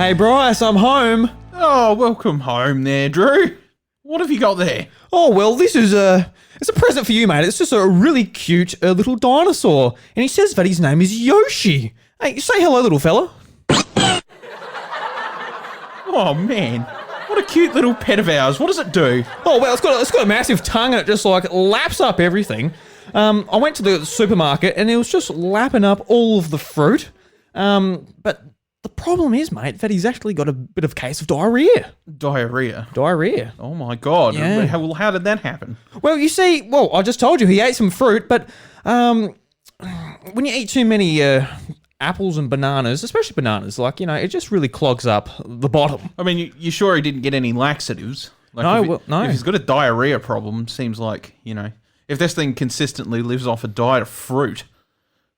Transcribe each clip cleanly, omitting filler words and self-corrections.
Hey Bryce, I'm home. Oh, welcome home there, Drew. What have you got there? Oh well, this is it's a present for you, mate. It's just a really cute little dinosaur, and he says that his name is Yoshi. Hey, say hello, little fella. Oh man, what a cute little pet of ours. What does it do? Oh well, it's got a massive tongue and it just like laps up everything. I went to the supermarket and it was just lapping up all of the fruit. But the problem is, mate, that he's actually got a bit of a case of diarrhea. Diarrhea. Diarrhea. Oh my god. Yeah. How did that happen? Well, you see, I just told you he ate some fruit, but when you eat too many apples and bananas, especially bananas, it just really clogs up the bottom. I mean, you sure he didn't get any laxatives? No. If he's got a diarrhea problem, seems like, if this thing consistently lives off a diet of fruit,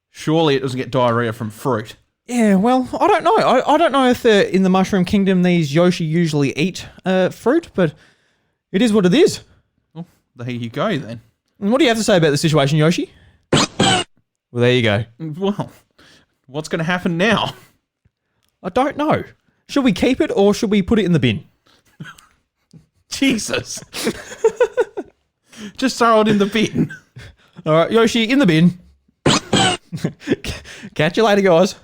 surely it doesn't get diarrhea from fruit. Yeah, well, I don't know. I don't know if in the Mushroom Kingdom these Yoshi usually eat fruit, but it is what it is. Well, there you go then. And what do you have to say about the situation, Yoshi? Well, there you go. Well, what's going to happen now? I don't know. Should we keep it or should we put it in the bin? Jesus. Just throw it in the bin. All right, Yoshi, in the bin. Catch you later, guys.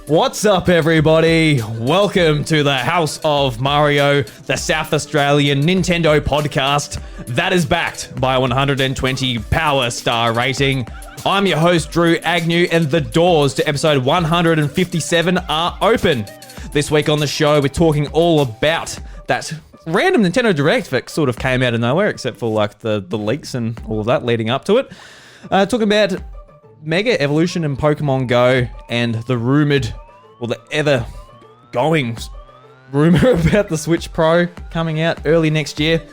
What's up, everybody? Welcome to the House of Mario, the South Australian Nintendo podcast that is backed by a 120 Power Star rating. I'm your host, Drew Agnew, and the doors to episode 157 are open. This week on the show, we're talking all about that random Nintendo Direct that sort of came out of nowhere, except for like the leaks and all of that leading up to it. Talking about Mega Evolution in Pokemon Go and the the ever-going rumor about the Switch Pro coming out early next year.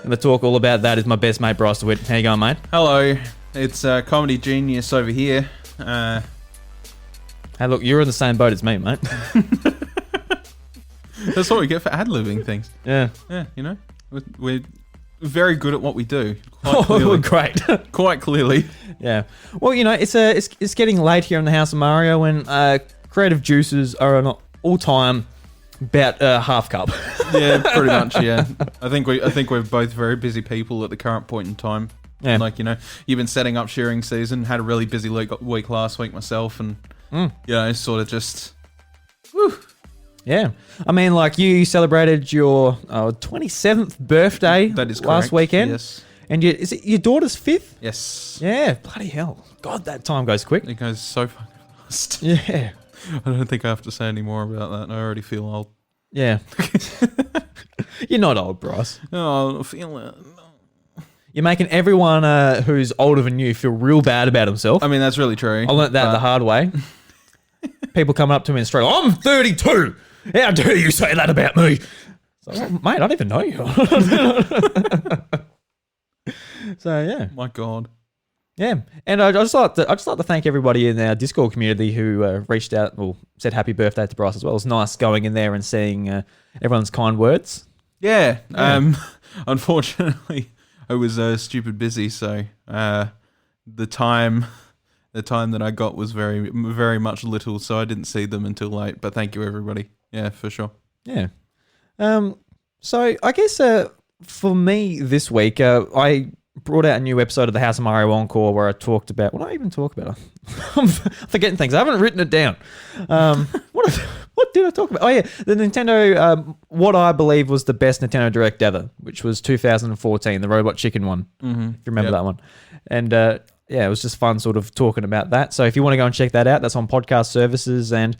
And the talk all about that is my best mate, Bryce DeWitt. How you going, mate? Hello, it's Comedy Genius over here. Hey, look, you're in the same boat as me, mate. That's what we get for ad-libbing things. Yeah. Yeah, we're very good at what we do. We're great. Quite clearly. Yeah. Well, it's getting late here in the House of Mario, and creative juices are an all-time about half cup. Yeah, pretty much. Yeah, I think we're both very busy people at the current point in time. Yeah. You've been setting up shearing season. Had a really busy week last week myself, and sort of just. Whew. Yeah. I mean, you celebrated your 27th birthday that is last correct. weekend. Yes. And is it your daughter's 5th? Yes. Yeah, bloody hell. God, that time goes quick. It goes so fucking fast. Yeah. I don't think I have to say any more about that. I already feel old. Yeah. You're not old, Bryce. Oh, I feel it. You're making everyone who's older than you feel real bad about himself. I mean, that's really true. I learnt that the hard way. People coming up to me and straight, I'm 32. How dare you say that about me? So, mate, I don't even know you. So, yeah. My God. Yeah. And I just like to thank everybody in our Discord community who reached out or said happy birthday to Bryce as well. It was nice going in there and seeing everyone's kind words. Yeah. Unfortunately, I was stupid busy, so the time that I got was very, very much little, so I didn't see them until late. But thank you, everybody. Yeah, for sure. Yeah. So I guess for me this week, I brought out a new episode of the House of Mario Encore where I talked about... What did I even talk about? I'm forgetting things. I haven't written it down. What did I talk about? Oh, yeah. The Nintendo... what I believe was the best Nintendo Direct ever, which was 2014, the Robot Chicken one. Mm-hmm. If you remember that one. And... it was just fun sort of talking about that. So if you want to go and check that out, that's on podcast services, and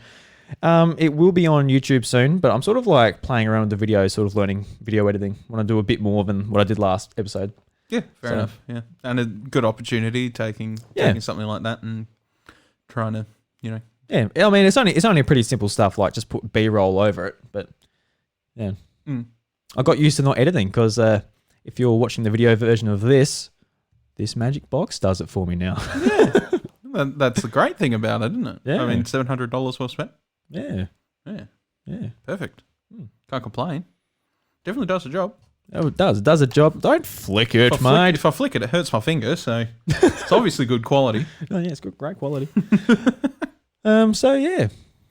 it will be on YouTube soon, but I'm sort of playing around with the video, sort of learning video editing. I want to do a bit more than what I did last episode. Yeah, fair enough. Yeah. And a good opportunity taking something like that and trying to, Yeah, I mean, it's only pretty simple stuff, like just put B-roll over it, but yeah. I got used to not editing because if you're watching the video version of this magic box does it for me now. Yeah. That's the great thing about it, isn't it? Yeah. I mean, $700 well spent. Yeah. Yeah. Yeah. Perfect. Can't complain. Definitely does the job. Oh, it does. It does a job. Don't flick it, mate. If I flick it, it hurts my finger. So it's obviously good quality. Oh yeah, it's good, great quality. So yeah,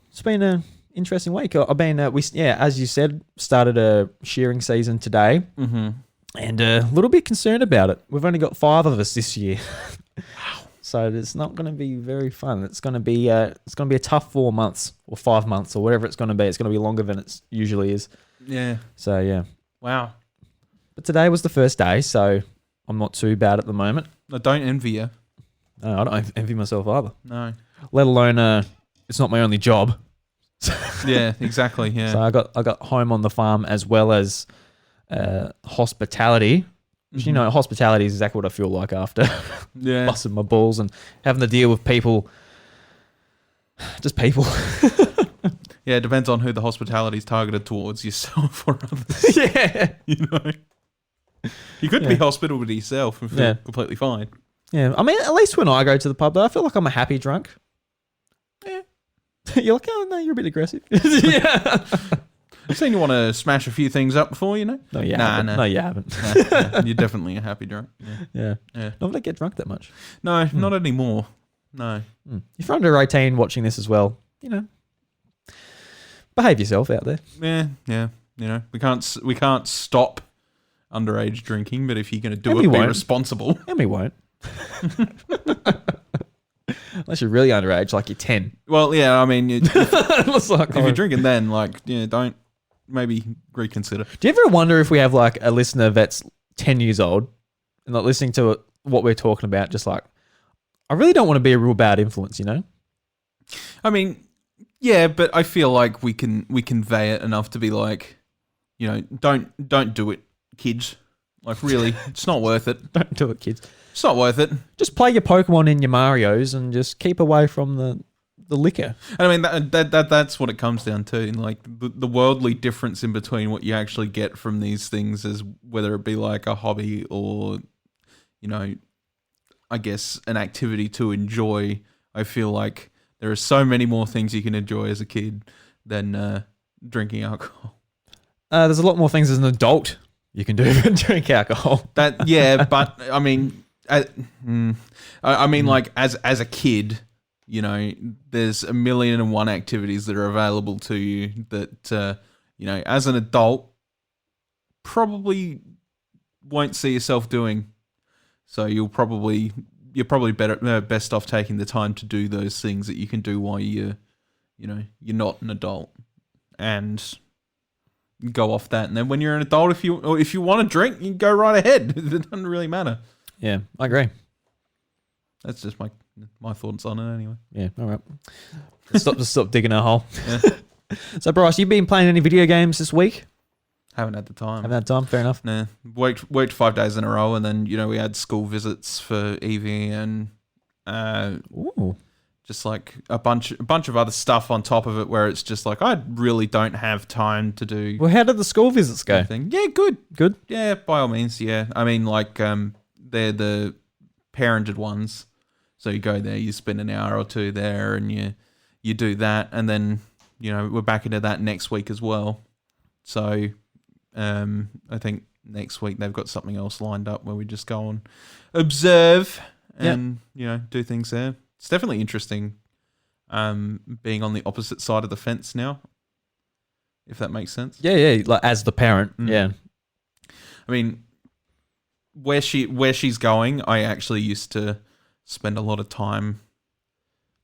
it's been an interesting week. I've been, as you said, started a shearing season today, and a little bit concerned about it. We've only got 5 of us this year. Wow. So it's not going to be very fun. It's going to be a tough 4 months or 5 months or whatever it's going to be. It's going to be longer than it usually is. Yeah. So yeah. Wow. But today was the first day, so I'm not too bad at the moment. I don't envy you. No, I don't envy myself either. No. Let alone, it's not my only job. Yeah, exactly. Yeah. So I got home on the farm as well as hospitality. Which, you know, hospitality is exactly what I feel like after busting my balls and having to deal with people. Just people. Yeah, it depends on who the hospitality is targeted towards, yourself or others. Yeah. You know? You could be hospitable to yourself and feel completely fine. Yeah. I mean, at least when I go to the pub, though, I feel like I'm a happy drunk. Yeah. You're like, oh, no, you're a bit aggressive. Yeah. I've seen you want to smash a few things up before, you know? No, you haven't. No, you haven't. Nah, you're definitely a happy drunk. Yeah. Not that I get drunk that much. No, not anymore. No. If you're under 18 watching this as well, you know, behave yourself out there. Yeah. You know, we can't stop underage drinking, but if you're going to do And it, we be won't. responsible. And we won't. Unless you're really underage, like you're 10. Well, yeah, I mean, if If you're drinking then, like, don't maybe reconsider. Do you ever wonder if we have like a listener that's 10 years old and like listening to what we're talking about, just like, I really don't want to be a real bad influence, you know? I mean, yeah, but I feel like we convey it enough to be like, you know, don't do it, kids. Like, really, it's not worth it. Don't do it, kids. It's not worth it. Just play your Pokemon and your Marios and just keep away from the liquor. I mean, that's what it comes down to. Like, the worldly difference in between what you actually get from these things is whether it be like a hobby or, you know, I guess an activity to enjoy. I feel like there are so many more things you can enjoy as a kid than drinking alcohol. There's a lot more things as an adult you can do than drink alcohol. But I mean, like as a kid, you know, there's 1,000,001 activities that are available to you that you know, as an adult, probably won't see yourself doing. So you're probably best off taking the time to do those things that you can do while you're not an adult, and go off that. And then when you're an adult, if you want to drink, you can go right ahead. It doesn't really matter. Yeah, I agree. That's just my thoughts on it anyway. Yeah, all right. Stop digging a hole. Yeah. So, Bryce, you been playing any video games this week? Haven't had the time. Haven't had time. Fair enough. Nah, worked 5 days in a row, and then, you know, we had school visits for Evie and just like a bunch of other stuff on top of it, where it's just like I really don't have time to do. Well, how did the school visits go? Anything. Yeah, good. Good. Yeah, by all means. Yeah, I mean, like they're the parented ones, so you go there, you spend an hour or two there, and you do that, and then, you know, we're back into that next week as well. So I think next week they've got something else lined up where we just go and observe and you know, do things there. It's definitely interesting being on the opposite side of the fence now, if that makes sense. Yeah, like as the parent. Yeah. I mean, where she's going, I actually used to spend a lot of time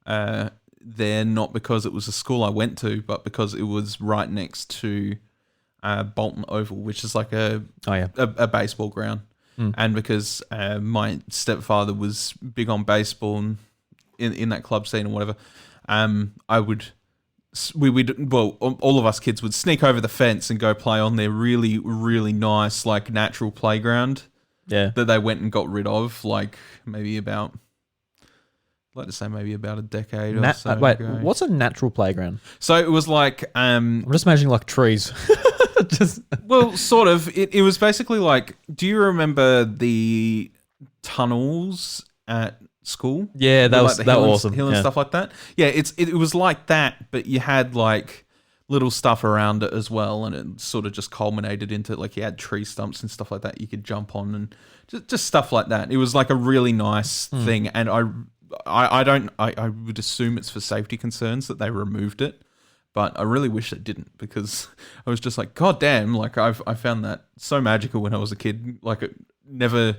there, not because it was a school I went to, but because it was right next to Bolton Oval, which is like a baseball ground. And because my stepfather was big on baseball and in that club scene or whatever, all of us kids would sneak over the fence and go play on their really, really nice, like, natural playground that they went and got rid of, like, maybe about a decade or so ago. What's a natural playground? So it was like... I'm just imagining like trees. Well, sort of. It was basically like, do you remember the tunnels at school? Yeah, that was awesome. Hill and stuff like that. Yeah, it was like that, but you had like little stuff around it as well, and it sort of just culminated into like you had tree stumps and stuff like that you could jump on, and just stuff like that. It was like a really nice thing, and I would assume it's for safety concerns that they removed it, but I really wish they didn't, because I was just like, God damn, like I found that so magical when I was a kid. Like it never,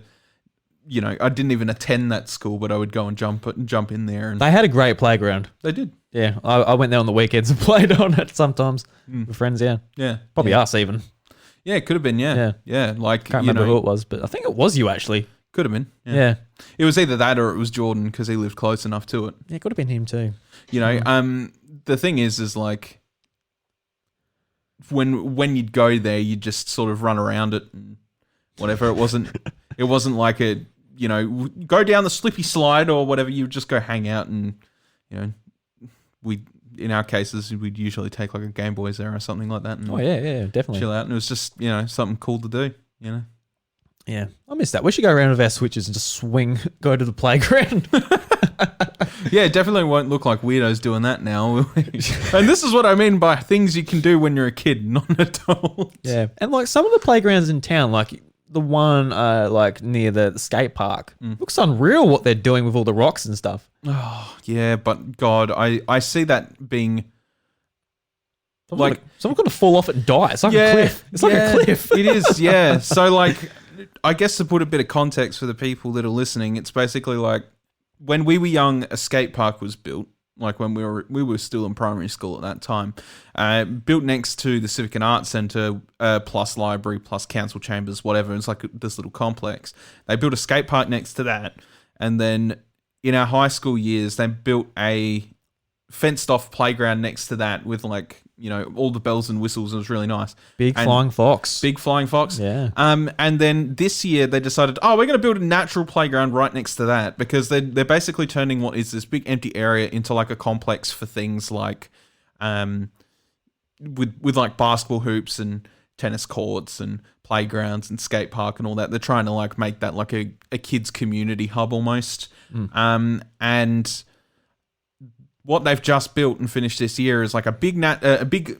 I didn't even attend that school, but I would go and jump in there. And They had a great playground. they did. Yeah, I went there on the weekends and played on it sometimes with friends. Yeah, Yeah. probably us even. Yeah, it could have been. Yeah. Like, Can't remember who it was, but I think it was you actually. Could have been. Yeah. It was either that or it was Jordan, because he lived close enough to it. Yeah, it could have been him too. The thing is like when you'd go there, you'd just sort of run around it and whatever. It wasn't like a, go down the slippy slide or whatever. You would just go hang out, and, in our cases, we'd usually take like a Game Boys there or something like that. And yeah, definitely. chill out. And it was just, something cool to do, Yeah, I miss that. We should go around with our Switches and just go to the playground. Yeah, it definitely won't look like weirdos doing that now. And this is what I mean by things you can do when you're a kid, not an adult. Yeah, and like some of the playgrounds in town, like the one like near the skate park, looks unreal what they're doing with all the rocks and stuff. Oh, yeah, but God, I see that being Someone's going to fall off it and die. It's like a cliff. It's like a cliff. It is, yeah. So like, I guess to put a bit of context for the people that are listening, it's basically like when we were young, a skate park was built. Like when we were still in primary school at that time, built next to the Civic and Arts Centre, plus library, plus council chambers, whatever. It's like this little complex. They built a skate park next to that, and then in our high school years, they built a fenced-off playground next to that with like, all the bells and whistles. It was really nice. Big flying fox. Yeah. And then this year they decided, we're going to build a natural playground right next to that, because they're basically turning what is this big empty area into like a complex for things like, with like basketball hoops and tennis courts and playgrounds and skate park and all that. They're trying to like make that like a kids community hub almost. And what they've just built and finished this year is like a big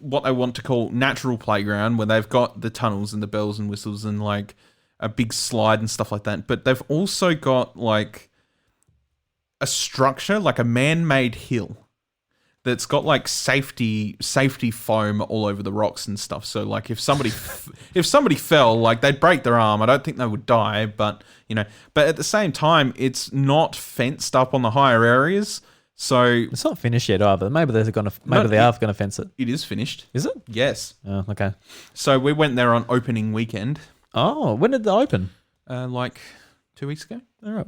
what they want to call natural playground, where they've got the tunnels and the bells and whistles and like a big slide and stuff like that. But they've also got like a structure, like a man-made hill that's got like safety foam all over the rocks and stuff. So like if somebody fell, like they'd break their arm. I don't think they would die, but but at the same time, it's not fenced up on the higher areas. So it's not finished yet either. Maybe they are going to fence it. It is finished. Is it? Yes. Oh, okay. So we went there on opening weekend. Oh, when did they open? Like 2 weeks ago. All right.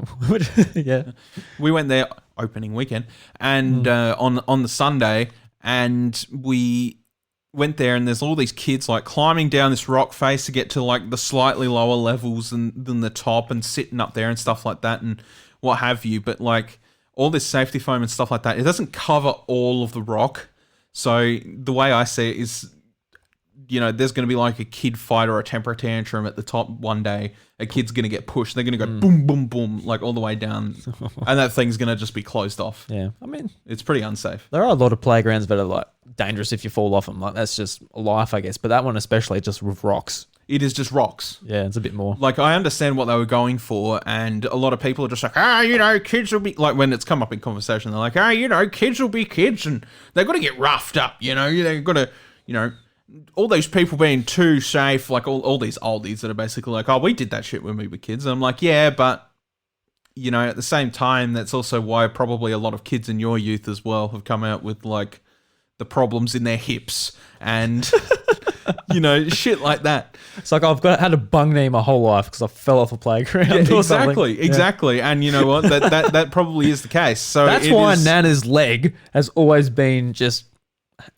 Yeah. We went there opening weekend, and on the Sunday, and we went there, and there's all these kids like climbing down this rock face to get to like the slightly lower levels than the top, and sitting up there and stuff like that, and what have you. But like, all this safety foam and stuff like that, it doesn't cover all of the rock. So the way I see it is, there's going to be like a kid fight or a temper tantrum at the top one day. A kid's going to get pushed. They're going to go boom, boom, boom, like all the way down. And that thing's going to just be closed off. Yeah. I mean, it's pretty unsafe. There are a lot of playgrounds that are like dangerous if you fall off them. Like that's just life, I guess. But that one especially, just with rocks. It is just rocks. Yeah, it's a bit more. Like, I understand what they were going for, and a lot of people are just like, kids will be... Like, when it's come up in conversation, they're like, kids will be kids, and they've got to get roughed up, They've got to, all these people being too safe, like all these oldies that are basically like, we did that shit when we were kids. And I'm like, yeah, but, at the same time, that's also why probably a lot of kids in your youth as well have come out with, like, the problems in their hips and... shit like that. It's like I've had a bung knee my whole life because I fell off a playground. Yeah, exactly. Yeah. And you know what? That probably is the case. So that's why Nana's leg has always been just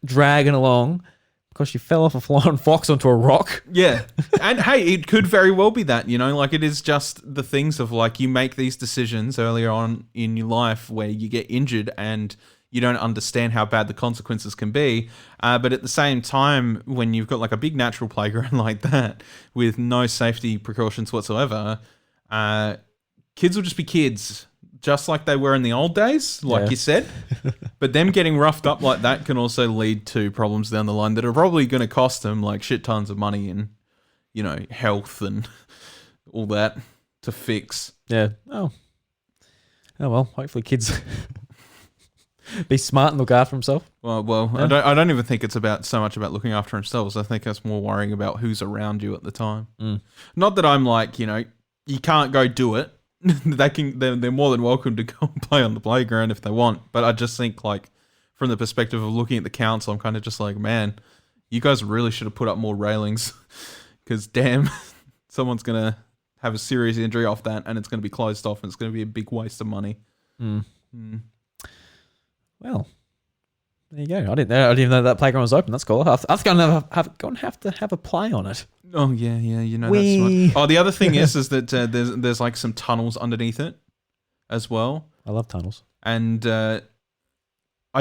dragging along, because she fell off a flying fox onto a rock. Yeah. And hey, it could very well be that, like it is just the things of like you make these decisions earlier on in your life where you get injured and you don't understand how bad the consequences can be. But at the same time, when you've got like a big natural playground like that with no safety precautions whatsoever, kids will just be kids. just like they were in the old days, like you said. But them getting roughed up like that can also lead to problems down the line that are probably going to cost them like shit tons of money and, health and all that to fix. Yeah. Oh well, hopefully kids be smart and look after themselves. Well, yeah. I don't even think it's so much about looking after themselves. I think it's more worrying about who's around you at the time. Not that I'm like, you can't go do it. They're more than welcome to go and play on the playground if they want. But I just think like from the perspective of looking at the council, I'm kind of just like, man, you guys really should have put up more railings because damn, someone's going to have a serious injury off that and it's going to be closed off and it's going to be a big waste of money. Well, there you go. I didn't know that playground was open. That's cool. I'm going to have to have a play on it. Oh yeah, that's right. Oh, the other thing is that there's like some tunnels underneath it as well. I love tunnels. And I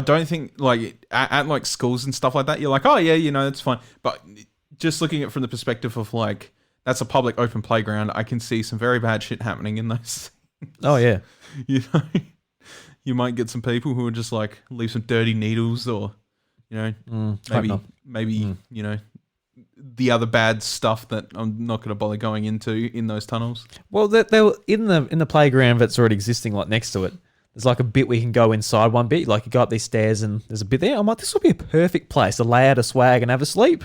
don't think like at like schools and stuff like that, you're like, oh yeah, that's fine. But just looking at it from the perspective of like that's a public open playground, I can see some very bad shit happening in those things. Oh yeah. You might get some people who are just like leave some dirty needles or, maybe the other bad stuff that I'm not going to bother going into in those tunnels. Well, they were in the playground that's already existing, like next to it. There's like a bit where you can go inside one bit. Like you go up these stairs and there's a bit there. I'm like, this would be a perfect place to lay out a swag and have a sleep.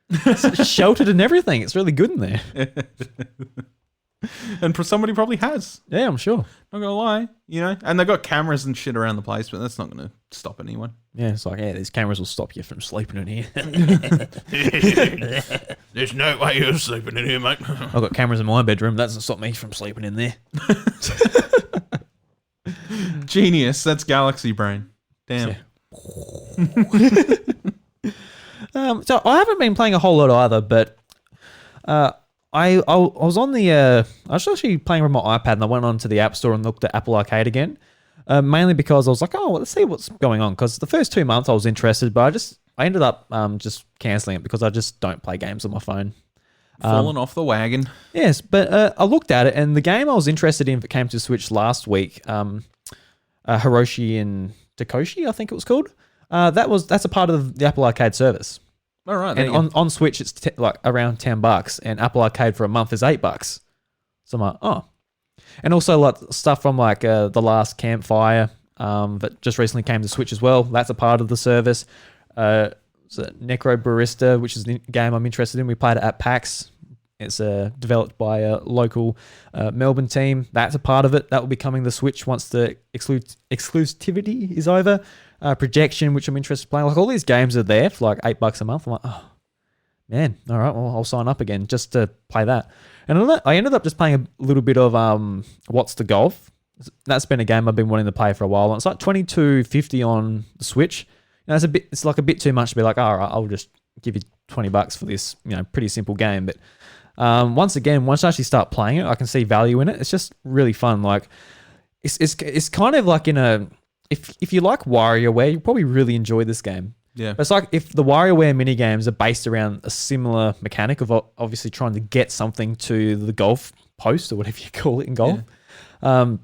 It's sheltered and everything. It's really good in there. And for somebody probably has. Yeah, I'm sure. Not gonna lie, and they've got cameras and shit around the place, but that's not gonna stop anyone. Yeah, it's like, these cameras will stop you from sleeping in here. There's no way you're sleeping in here, mate. I've got cameras in my bedroom. That doesn't stop me from sleeping in there. Genius. That's galaxy brain. Damn. Yeah. So I haven't been playing a whole lot either, but I was on I was actually playing with my iPad and I went onto the App Store and looked at Apple Arcade again, mainly because I was like, let's see what's going on. Because the first 2 months I was interested, but I ended up just cancelling it because I just don't play games on my phone. Falling off the wagon. Yes, but I looked at it and the game I was interested in that came to Switch last week, Hiroshi and Takoshi, I think it was called. That's a part of the Apple Arcade service. All right. And on Switch, it's like around $10, and Apple Arcade for a month is $8. So I'm like, oh. And also like stuff from like The Last Campfire that just recently came to Switch as well. That's a part of the service. So Necro Barista, which is the game I'm interested in. We played it at PAX. It's developed by a local Melbourne team. That's a part of it. That will be coming to Switch once the exclusivity is over. Projection, which I'm interested in playing. Like all these games are there for like $8 a month. I'm like, oh man, all right, well I'll sign up again just to play that. And I ended up just playing a little bit of What's the Golf. That's been a game I've been wanting to play for a while. And it's like $22.50 on the Switch. It's like a bit too much to be like, all right, I'll just give you $20 for this, pretty simple game. But once I actually start playing it, I can see value in it. It's just really fun. Like it's kind of like if you like WarioWare, you probably really enjoy this game. Yeah. But it's like if the WarioWare mini games are based around a similar mechanic of obviously trying to get something to the golf post or whatever you call it in golf. Yeah.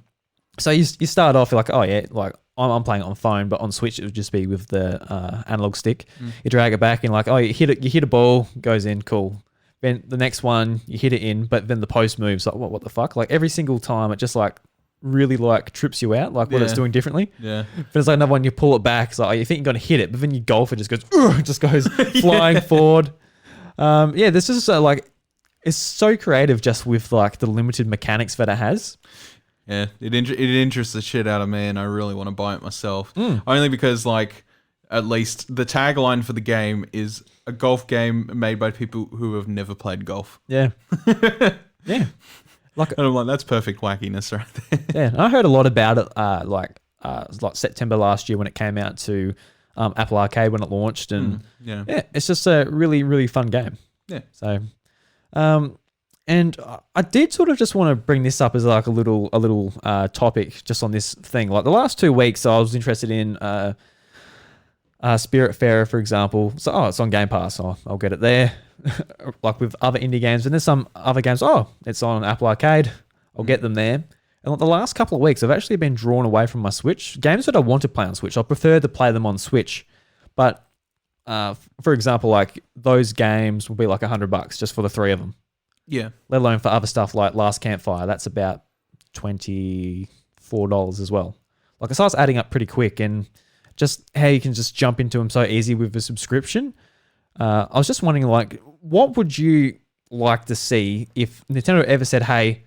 So you start off like, oh yeah, like I'm playing it on phone, but on Switch it would just be with the analog stick. You drag it back and like, oh, you hit a ball, goes in, cool. Then the next one you hit it in, but then the post moves. Like what the fuck? Like every single time it just like really like trips you out, like what it's doing differently. Yeah. But it's like another one, you pull it back, it's like you think you're gonna hit it, but then your golfer just goes flying forward. This is like it's so creative just with like the limited mechanics that it has. Yeah, it interests the shit out of me, and I really want to buy it myself. Only because like at least the tagline for the game is a golf game made by people who have never played golf. Yeah. Yeah. And I'm like, that's perfect wackiness right Yeah, there. I heard a lot about it like September last year when it came out to Apple Arcade when it launched, and it's just a really, really fun game. Yeah. So, and I did sort of just want to bring this up as like a little topic just on this thing. Like the last 2 weeks, I was interested in Spiritfarer, for example. So, it's on Game Pass, so I'll get it there. Like with other indie games, and there's some other games. Oh, it's on Apple Arcade. I'll get them there. And the last couple of weeks, I've actually been drawn away from my Switch. Games that I want to play on Switch, I prefer to play them on Switch. But for example, like those games will be like $100 just for the 3 of them. Yeah. Let alone for other stuff like Last Campfire, that's about $24 as well. Like it starts adding up pretty quick, and just how you can just jump into them so easy with a subscription. I was just wondering, like, what would you like to see if Nintendo ever said, "Hey,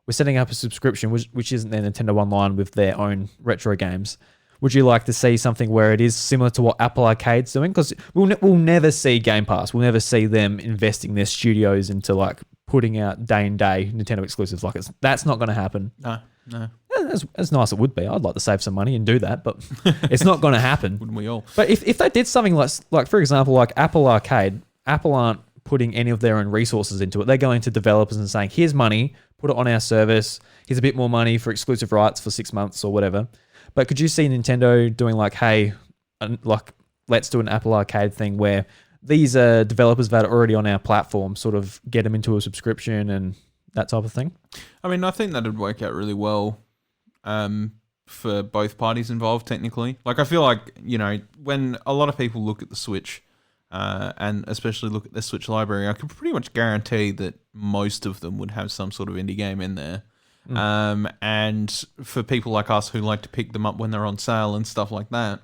we're setting up a subscription," which isn't their Nintendo Online with their own retro games. Would you like to see something where it is similar to what Apple Arcade's doing? Because we'll never see Game Pass. We'll never see them investing their studios into like putting out day and day Nintendo exclusives. Like that's not going to happen. No. As nice as it would be. I'd like to save some money and do that, but it's not going to happen. Wouldn't we all? But if they did something like for example, like Apple Arcade, Apple aren't putting any of their own resources into it. They're going to developers and saying, "Here's money, put it on our service. Here's a bit more money for exclusive rights for 6 months or whatever." But could you see Nintendo doing like, "Hey, like let's do an Apple Arcade thing where these developers that are already on our platform sort of get them into a subscription and that type of thing?" I mean, I think that would work out really well for both parties involved, technically. Like, I feel like, when a lot of people look at the Switch, and especially look at the Switch library, I can pretty much guarantee that most of them would have some sort of indie game in there. And for people like us who like to pick them up when they're on sale and stuff like that,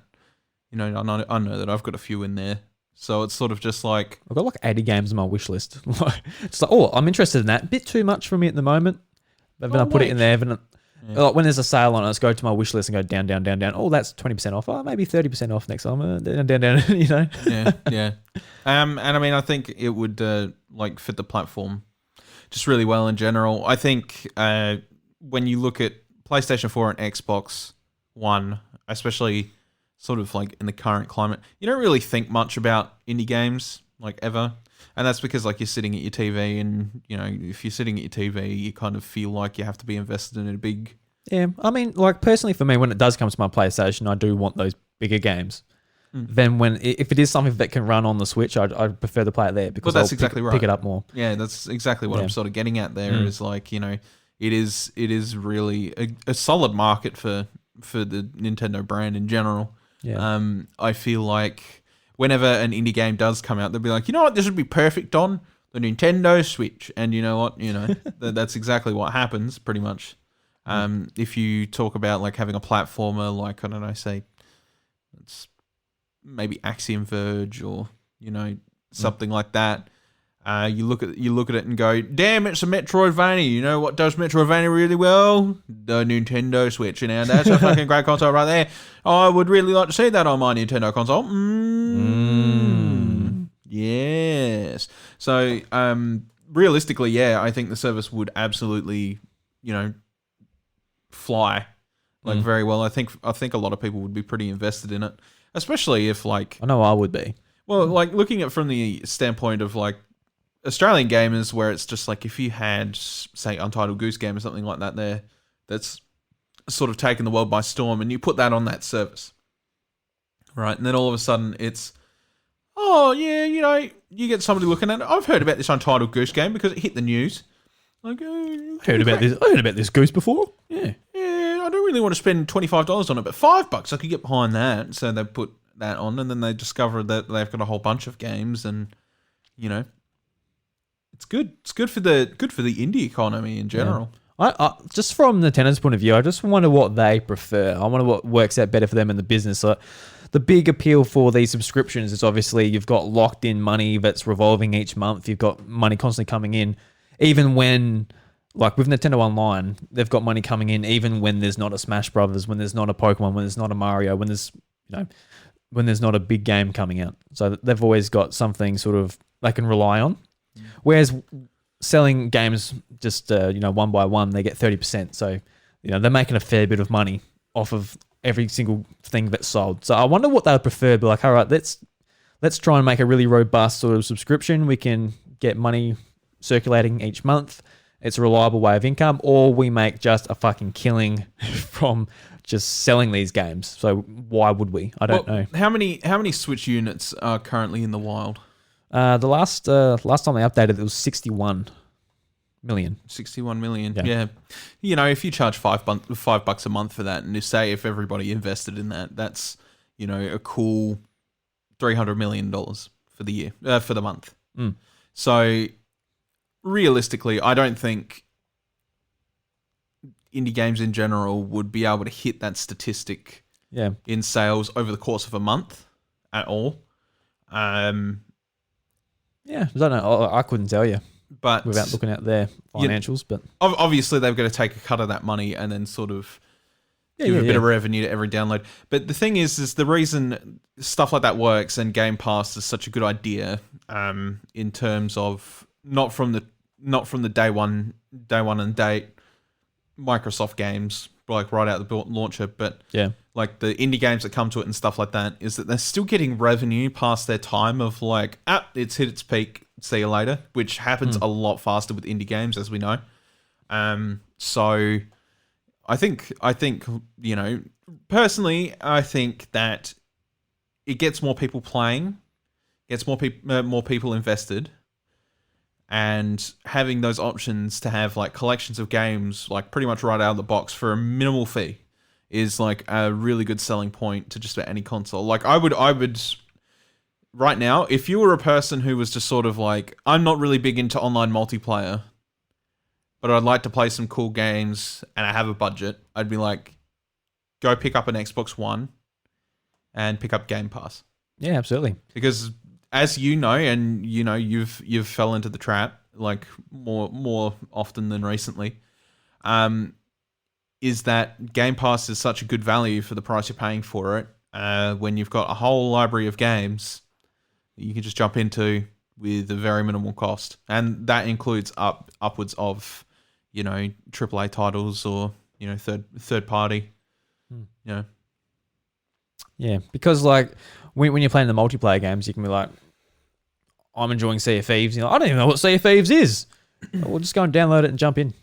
I know that I've got a few in there. So it's sort of just like... I've got like 80 games on my wish list. It's like, oh, I'm interested in that. Bit too much for me at the moment. But then I put it in there. Like when there's a sale on it, I just go to my wish list and go down, down, down, down. Oh, that's 20% off. Oh, maybe 30% off next time. Down, down, down, Yeah. And I mean, I think it would fit the platform just really well in general. I think when you look at PlayStation 4 and Xbox One, especially sort of like in the current climate, you don't really think much about indie games like ever. And that's because like you're sitting at your TV and, if you're sitting at your TV, you kind of feel like you have to be invested in a big... Yeah, I mean, like personally for me, when it does come to my PlayStation, I do want those bigger games. Then if it is something that can run on the Switch, I'd prefer to play it there because that's exactly right. Pick it up more. Yeah, that's exactly what I'm sort of getting at there is like, it is really a solid market for the Nintendo brand in general. Yeah. I feel like whenever an indie game does come out, they'll be like, you know what, this would be perfect on the Nintendo Switch. And you know what, that's exactly what happens pretty much. If you talk about like having a platformer, like, I don't know, say it's maybe Axiom Verge or, something like that. You look at it and go, damn, it's a Metroidvania. You know what does Metroidvania really well? The Nintendo Switch. And that's a fucking great console right there. I would really like to see that on my Nintendo console. Yes. So, realistically, yeah, I think the service would absolutely, fly very well. I think a lot of people would be pretty invested in it, especially if like... I know I would be. Well, like looking at it from the standpoint of like Australian gamers, where it's just like if you had, say, Untitled Goose Game or something like that there, that's sort of taken the world by storm, and you put that on that service, right? And then all of a sudden it's, oh, yeah, you get somebody looking at it. I've heard about this Untitled Goose Game because it hit the news. Like, I heard about this goose before. Yeah, I don't really want to spend $25 on it, but $5 I could get behind that. So they put that on, and then they discover that they've got a whole bunch of games, and it's good. It's good for the indie economy in general. Yeah. I just from Nintendo's point of view, I just wonder what they prefer. I wonder what works out better for them in the business. The big appeal for these subscriptions is obviously you've got locked in money that's revolving each month. You've got money constantly coming in, even when, like with Nintendo Online, they've got money coming in even when there's not a Smash Brothers, when there's not a Pokemon, when there's not a Mario, when there's when there's not a big game coming out. So they've always got something sort of they can rely on. Whereas selling games just one by one, they get 30%. So they're making a fair bit of money off of every single thing that's sold. So I wonder what they would prefer. Be like, all right, let's try and make a really robust sort of subscription. We can get money circulating each month. It's a reliable way of income, or we make just a fucking killing from just selling these games. So why would we? I don't know. How many Switch units are currently in the wild? The last time they updated, it was 61. million. 61 million. Yeah. Yeah. You know, if you charge $5 a month for that, and you say if everybody invested in that, that's, you know, a cool $300 million for the year, for the month. Mm. So realistically, I don't think indie games in general would be able to hit that statistic in sales over the course of a month at all. Yeah, I don't know. I couldn't tell you, but without looking at their financials. But obviously, they've got to take a cut of that money and then sort of give a bit of revenue to every download. But the thing is the reason stuff like that works and Game Pass is such a good idea, in terms of not from the day one and date Microsoft games, like right out the launcher, but like the indie games that come to it and stuff like that, is that they're still getting revenue past their time of like, it's hit its peak, see you later, which happens a lot faster with indie games, as we know. So I think, you know, personally, I think that it gets more people playing, gets more people invested, and having those options to have like collections of games like pretty much right out of the box for a minimal fee is like a really good selling point to just about any console. Like I would right now, if you were a person who was just sort of like, I'm not really big into online multiplayer, but I'd like to play some cool games and I have a budget, I'd be like, go pick up an Xbox One and pick up Game Pass. Yeah, absolutely. Because as you know, and you know, you've fell into the trap like more often than recently, is that Game Pass is such a good value for the price you're paying for it. When you've got a whole library of games that you can just jump into with a very minimal cost, and that includes upwards of, you know, AAA titles or, you know, third party, you know. Yeah, because like when you're playing the multiplayer games, you can be like, I'm enjoying Sea of Thieves. You're like, I don't even know what Sea of Thieves is. We'll just go and download it and jump in.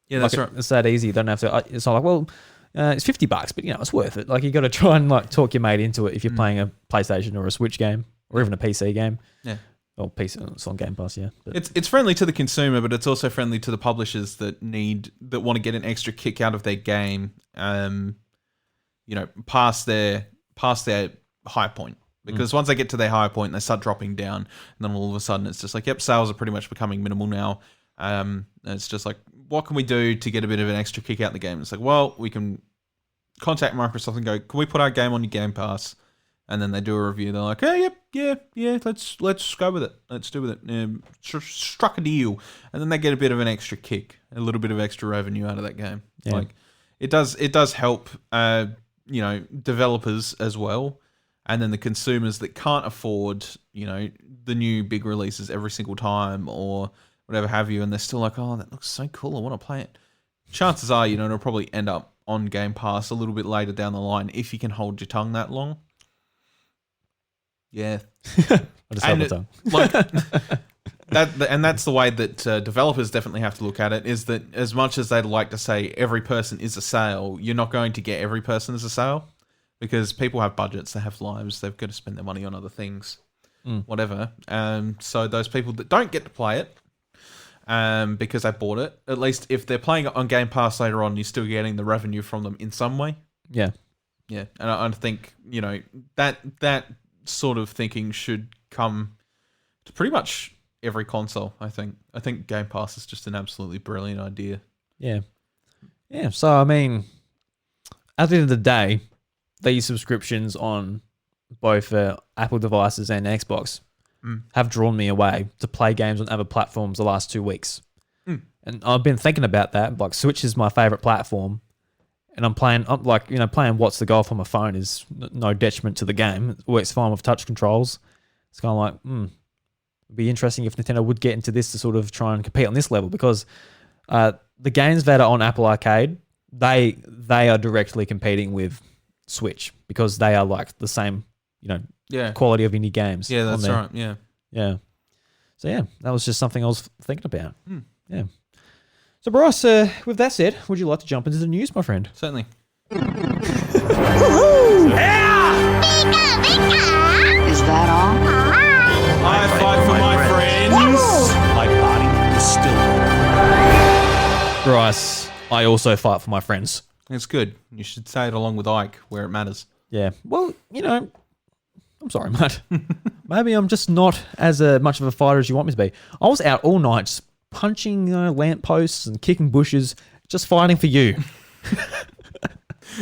Yeah, that's right. It's that easy. You don't have to. It's not like, well, it's $50, but you know, it's worth it. Like you got to try and like talk your mate into it if you're playing a PlayStation or a Switch game or even a PC game. Yeah. Or PC, it's on Game Pass, yeah. But it's friendly to the consumer, but it's also friendly to the publishers that want to get an extra kick out of their game. You know, past their high point. Because once they get to their high point, they start dropping down, and then all of a sudden it's just like, yep, sales are pretty much becoming minimal now. And it's just like, what can we do to get a bit of an extra kick out of the game? It's like, well, we can contact Microsoft and go, can we put our game on your Game Pass? And then they do a review. They're like, oh, yeah, let's go with it. Let's do with it. Struck a deal. And then they get a bit of an extra kick, a little bit of extra revenue out of that game. Yeah. Like it does help, you know, developers as well. And then the consumers that can't afford, you know, the new big releases every single time or whatever have you, and they're still like, oh, that looks so cool, I want to play it. Chances are, you know, it'll probably end up on Game Pass a little bit later down the line if you can hold your tongue that long. Yeah. I just held my tongue. Like, that's the way that developers definitely have to look at it, is that as much as they'd like to say every person is a sale, you're not going to get every person as a sale. Because people have budgets, they have lives, they've got to spend their money on other things, whatever. So those people that don't get to play it because they bought it, at least if they're playing it on Game Pass later on, you're still getting the revenue from them in some way. Yeah. Yeah. And I think, you know, that sort of thinking should come to pretty much every console, I think. I think Game Pass is just an absolutely brilliant idea. Yeah. Yeah. So, I mean, at the end of the day, these subscriptions on both Apple devices and Xbox have drawn me away to play games on other platforms the last 2 weeks. And I've been thinking about that. Like, Switch is my favorite platform, and I'm like, you know, playing What's the Golf on my phone is no detriment to the game. It works fine with touch controls. It's kind of like, it'd be interesting if Nintendo would get into this to sort of try and compete on this level, because the games that are on Apple Arcade, they are directly competing with Switch because they are like the same, you know, quality of indie games. Yeah, that's right. Yeah. Yeah. So yeah, that was just something I was thinking about. Yeah. So Bryce, with that said, would you like to jump into the news, my friend? Certainly. Is that all? High five for my friends. My body is still. Bryce, I also fight for my friends. It's good. You should say it along with Ike where it matters. Yeah. Well, I'm sorry, mate. Maybe I'm just not as much of a fighter as you want me to be. I was out all night just punching lampposts and kicking bushes, just fighting for you.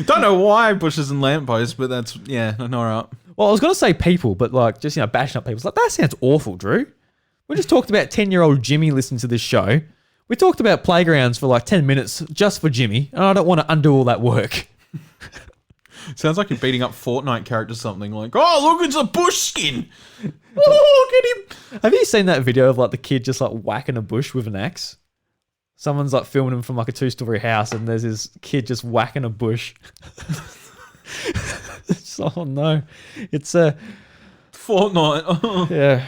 Don't know why bushes and lampposts, but that's, yeah, all right. Well, I was going to say people, but just, bashing up people. It's like, that sounds awful, Drew. We just talked about 10-year-old Jimmy listening to this show. We talked about playgrounds for 10 minutes just for Jimmy, and I don't want to undo all that work. Sounds like you're beating up Fortnite characters or something. Like, oh, look, it's a bush skin. Oh, look at him. Have you seen that video of the kid just whacking a bush with an axe? Someone's filming him from a 2-story house, and there's this kid just whacking a bush. Oh no, it's Fortnite. Yeah.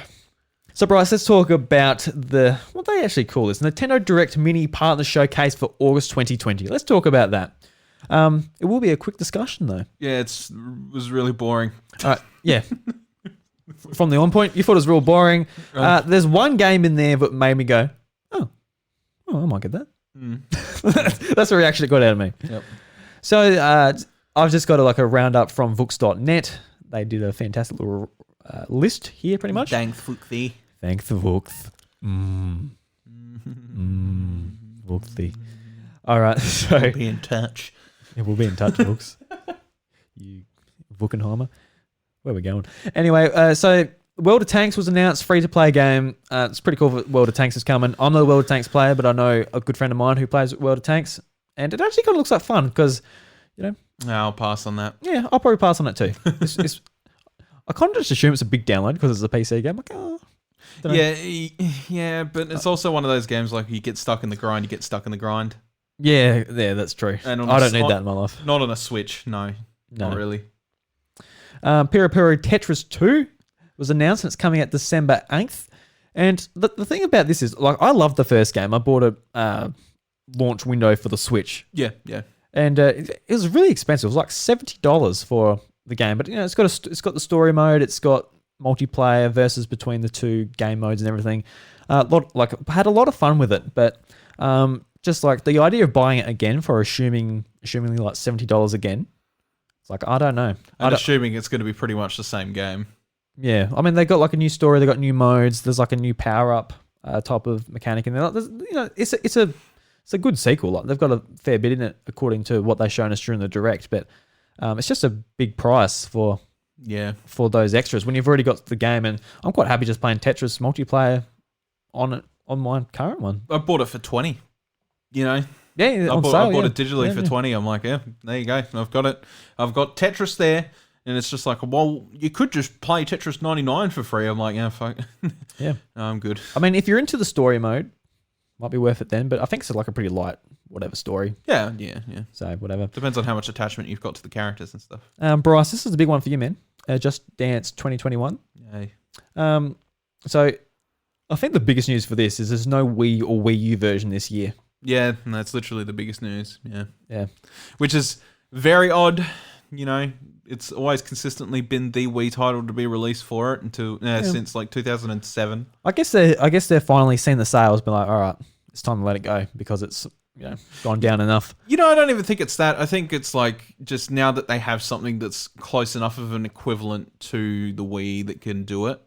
So Bryce, let's talk about what they actually call this, Nintendo Direct Mini Partner Showcase for August 2020. Let's talk about that. It will be a quick discussion though. Yeah, was really boring. Yeah. From the on point, you thought it was real boring. There's one game in there that made me go, oh, I might get that. That's the reaction it got out of me. Yep. So I've just got a roundup from Vooks.net. They did a fantastic little list here, pretty much. Thanks, Vooksy. Thanks, the Vooks. Vooksy. All right, so We'll be in touch. Yeah, we'll be in touch, Vooks. You Vukenheimer. Where are we going? Anyway, so World of Tanks was announced, free-to-play game. It's pretty cool that World of Tanks is coming. I'm not a World of Tanks player, but I know a good friend of mine who plays World of Tanks, and it actually kind of looks like fun because, I'll pass on that. Yeah, I'll probably pass on it too. I kind of just assume it's a big download because it's a PC game. Yeah, but it's also one of those games you get stuck in the grind, Yeah, that's true. And I don't need that in my life. Not on a Switch, no. Not really. Pira Tetris 2 was announced and it's coming out December 8th. And the thing about this is, I love the first game. I bought a launch window for the Switch. Yeah. And it was really expensive. It was $70 for the game. But, it's got the story mode. It's got multiplayer versus between the two game modes and everything. Had a lot of fun with it. But just the idea of buying it again for assumingly $70 again, it's I don't know. Assuming it's going to be pretty much the same game. Yeah. I mean, they got a new story. They got new modes. There's a new power-up type of mechanic in there. It's a good sequel. They've got a fair bit in it according to what they've shown us during the Direct. But it's just a big price for those extras when you've already got the game. And I'm quite happy just playing Tetris multiplayer on my current one. I bought it for $20. Yeah, I bought it digitally for $20. I'm like, yeah, there you go. I've got it. I've got Tetris there, and it's just well, you could just play Tetris 99 for free. I'm like, yeah, fuck. Yeah, no, I'm good. I mean, if you're into the story mode, might be worth it then. But I think it's a pretty light whatever story. Yeah. So whatever. Depends on how much attachment you've got to the characters and stuff. Bryce, this is a big one for you, man. Just Dance 2021. Yay. So I think the biggest news for this is there's no Wii or Wii U version this year. Yeah, and that's literally the biggest news. Yeah. Which is very odd. It's always consistently been the Wii title to be released for it since 2007. I guess they're finally seeing the sales, been all right, it's time to let it go because it's gone down enough. I don't even think it's that. I think it's just now that they have something that's close enough of an equivalent to the Wii that can do it,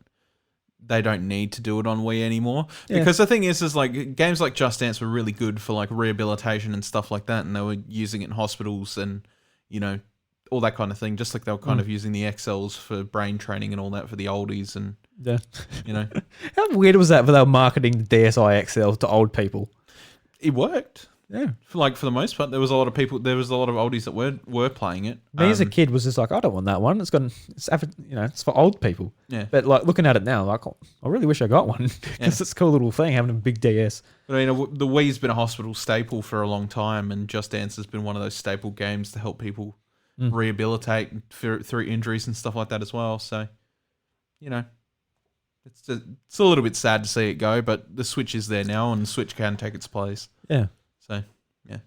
they don't need to do it on Wii anymore. Yeah. Because the thing is games like Just Dance were really good for rehabilitation and stuff like that, and they were using it in hospitals and all that kind of thing. Just they were kind of using the XLs for brain training and all that for the oldies, and How weird was that? But they were marketing the DSi XL to old people. It worked. Yeah, for the most part, there was a lot of people. There was a lot of oldies that were playing it. Me as a kid was just I don't want that one. It's for old people. Yeah. But looking at it now, I really wish I got one because it's a cool little thing having a big DS. But the Wii's been a hospital staple for a long time, and Just Dance has been one of those staple games to help people rehabilitate through injuries and stuff like that as well. So, it's a little bit sad to see it go, but the Switch is there now, and the Switch can take its place. Yeah. So, yeah.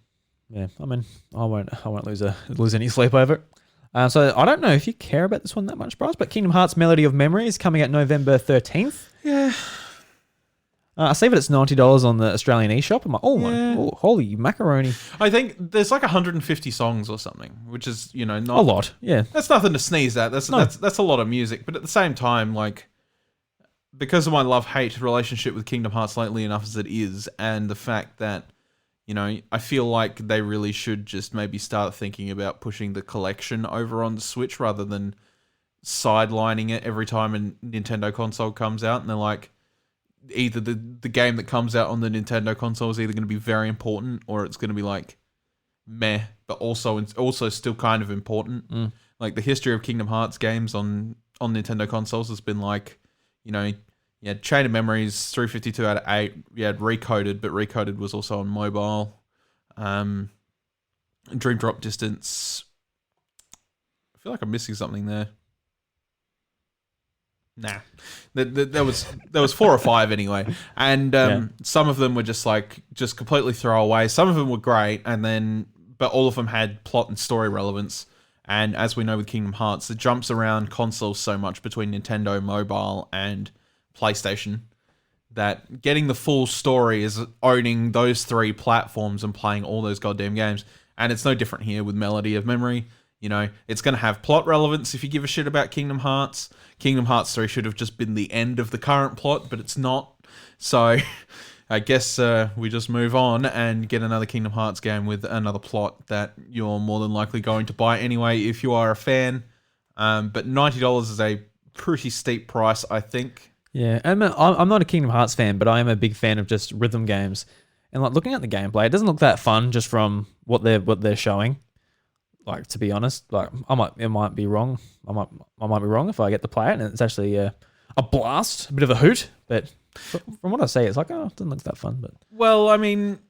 Yeah, I mean, I won't lose any sleep over it. So I don't know if you care about this one that much, Bryce, but Kingdom Hearts Melody of Memory is coming out November 13th. Yeah. I see that it's $90 on the Australian eShop. I'm like, Yeah. oh, holy macaroni. I think there's like 150 songs or something, which is, not A lot, yeah. That's nothing to sneeze at. That's a lot of music. But at the same time, like, because of my love-hate relationship with Kingdom Hearts lately enough as it is, and the fact that, I feel like they really should just maybe start thinking about pushing the collection over on the Switch rather than sidelining it every time a Nintendo console comes out. And they're like, either the game that comes out on the Nintendo console is either going to be very important or it's going to be like meh, but also still kind of important. Like the history of Kingdom Hearts games on Nintendo consoles has been like, you had Chain of Memories, 352 out of 8. You had Recoded, but Recoded was also on mobile. Dream Drop Distance. I feel like I'm missing something there. Nah, there was 4 or 5 anyway, and some of them were just completely throwaway. Some of them were great, but all of them had plot and story relevance. And as we know with Kingdom Hearts, it jumps around consoles so much between Nintendo Mobile and PlayStation that getting the full story is owning those 3 platforms and playing all those goddamn games. And it's no different here with Melody of Memory. It's going to have plot relevance if you give a shit about Kingdom Hearts. Kingdom Hearts 3 should have just been the end of the current plot, but it's not. So I guess we just move on and get another Kingdom Hearts game with another plot that you're more than likely going to buy anyway if you are a fan. But $90 is a pretty steep price, I think. Yeah, I'm not a Kingdom Hearts fan, but I am a big fan of just rhythm games. And like looking at the gameplay, it doesn't look that fun just from what they're showing. Like, to be honest, like it might be wrong. I might be wrong if I get to play it, and it's actually a blast, a bit of a hoot. But from what I see, it's like, it doesn't look that fun. But well, I mean,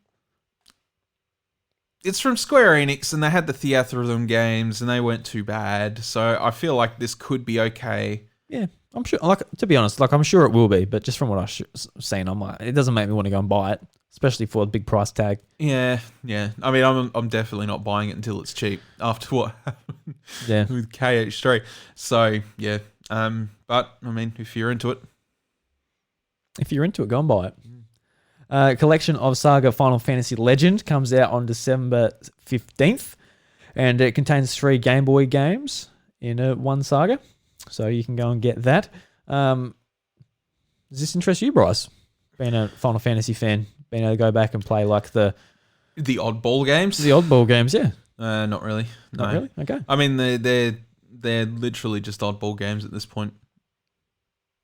it's from Square Enix, and they had the Theatrhythm games, and they weren't too bad. So I feel like this could be okay. Yeah, I'm sure. Like, to be honest, like I'm sure it will be. But just from what I've seen, I'm like, it doesn't make me want to go and buy it, especially for a big price tag. Yeah. I mean, I'm definitely not buying it until it's cheap after what happened with KH3. So, yeah. But, I mean, if you're into it, go and buy it. Collection of Saga Final Fantasy Legend comes out on December 15th, and it contains 3 Game Boy games in one saga. So you can go and get that. Does this interest you, Bryce? Being a Final Fantasy fan, being able to go back and play like the oddball games? The oddball games, yeah. Not really. No. Not really? Okay. I mean, they're literally just oddball games at this point.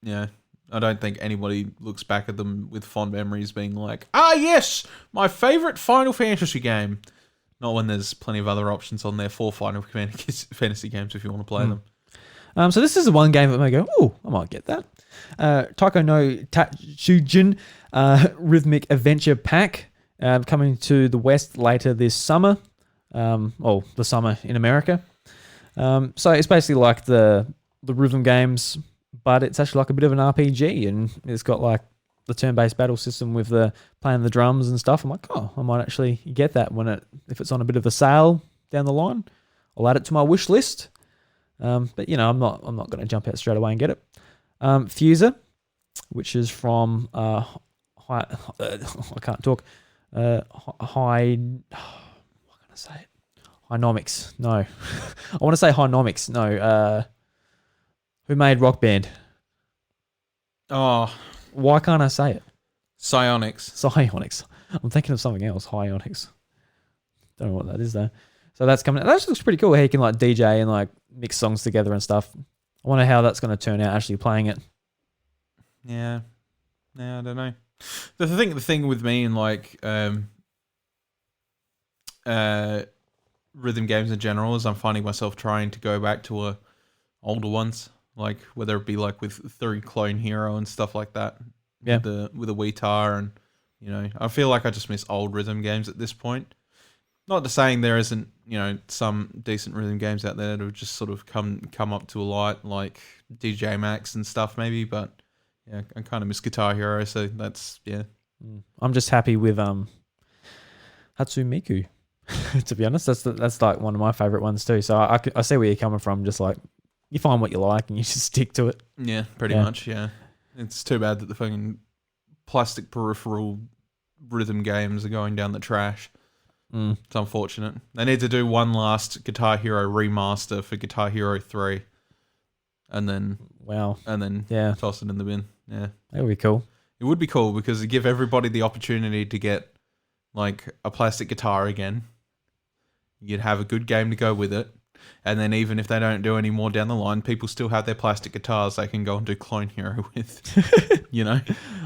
Yeah. I don't think anybody looks back at them with fond memories being like, yes, my favourite Final Fantasy game. Not when there's plenty of other options on there for Final Fantasy games if you want to play them. So this is the one game that may go, I might get that. Taiko no Tatsujin Rhythmic Adventure Pack coming to the West later this summer. The summer in America. So it's basically like the rhythm games, but it's actually like a bit of an RPG, and it's got like the turn-based battle system with the playing the drums and stuff. I'm like, I might actually get that if it's on a bit of a sale down the line. I'll add it to my wish list. But I'm not going to jump out straight away and get it. Fuser, which is from I can't talk. What can I say? Hynomics. No, I want to say Hynomics. No. Who made Rock Band? Oh, why can't I say it? Psionics. I'm thinking of something else. Hyonics. Don't know what that is though. So that's coming. That actually looks pretty cool. How you can like DJ and like mix songs together and stuff. I wonder how that's going to turn out actually playing it. Yeah, I don't know. The thing with me and like rhythm games in general is I'm finding myself trying to go back to older ones, like whether it be like with 3 Clone Hero and stuff like that. Yeah, with a Wiitar, and I feel like I just miss old rhythm games at this point. Not to saying there isn't, some decent rhythm games out there that have just sort of come up to a light, like DJ Max and stuff maybe, but yeah, I kind of miss Guitar Hero, so that's, yeah. I'm just happy with Hatsumiku, to be honest. That's like one of my favourite ones too, so I see where you're coming from, just like, you find what you like and you just stick to it. Yeah, pretty much, yeah. It's too bad that the fucking plastic peripheral rhythm games are going down the trash. It's unfortunate. They need to do one last Guitar Hero remaster for Guitar Hero 3. And then toss it in the bin. Yeah. That would be cool. It would be cool because it give everybody the opportunity to get like a plastic guitar again. You'd have a good game to go with it. And then even if they don't do any more down the line, people still have their plastic guitars they can go and do Clone Hero with. You know?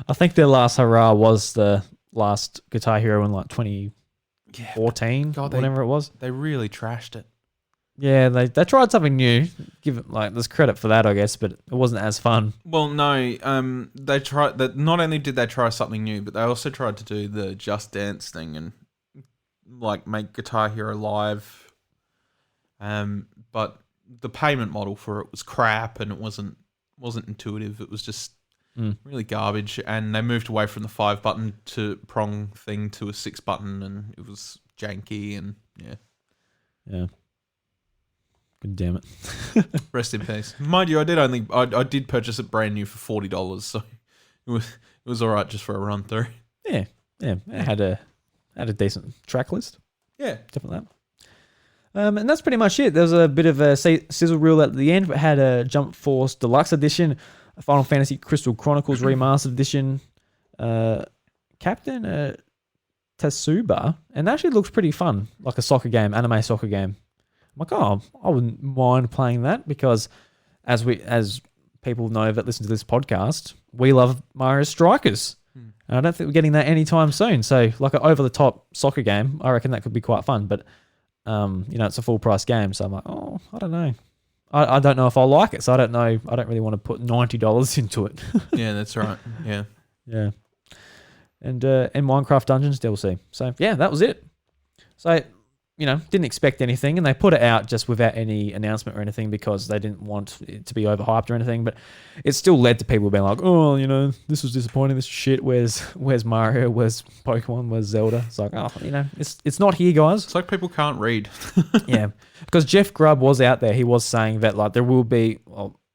I think their last hurrah was the last Guitar Hero in like 2014, whatever it was. They really trashed it. Yeah, they tried something new. Give it there's credit for that, I guess, but it wasn't as fun. Well, no, they tried that. Not only did they try something new, but they also tried to do the Just Dance thing and like make Guitar Hero Live. But the payment model for it was crap, and it wasn't intuitive. It was just really garbage, and they moved away from the 5-button to prong thing to a 6-button, and it was janky, and yeah. God damn it. Rest in peace. Mind you, I did purchase it brand new for $40, so it was all right just for a run through. Yeah. It had a decent track list. Yeah, definitely that. And that's pretty much it. There was a bit of a sizzle reel at the end, but it had a Jump Force Deluxe Edition, a Final Fantasy Crystal Chronicles Remastered Edition, Captain Tatsuba, and that actually looks pretty fun, like a soccer game, anime soccer game. I'm like, I wouldn't mind playing that because as people know that listen to this podcast, we love Mario Strikers. And I don't think we're getting that anytime soon. So like an over-the-top soccer game, I reckon that could be quite fun. But, it's a full-price game. So I'm like, I don't know. I don't know if I'll like it. So I don't know. I don't really want to put $90 into it. Yeah, that's right. Yeah. Yeah. And Minecraft Dungeons DLC. So, yeah, that was it. So... didn't expect anything, and they put it out just without any announcement or anything because they didn't want it to be overhyped or anything, but it still led to people being like, this was disappointing, this is shit, where's Mario, where's Pokemon, where's Zelda? It's like, it's not here, guys. It's like people can't read. Yeah, because Jeff Grubb was out there, he was saying that like there will be,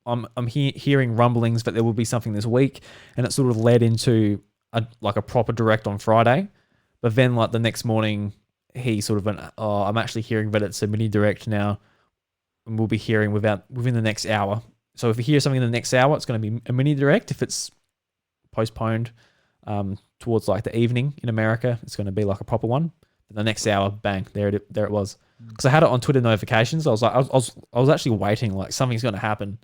I'm hearing rumblings that there will be something this week, and it sort of led into a proper direct on Friday, but then like the next morning, he sort of went, I'm actually hearing that it's a mini direct now, and we'll be hearing within the next hour. So if you hear something in the next hour, it's going to be a mini direct. If it's postponed towards like the evening in America, it's going to be like a proper one. But the next hour, bang, there it was. Because I had it on Twitter notifications. I was like, I was actually waiting, like something's going to happen,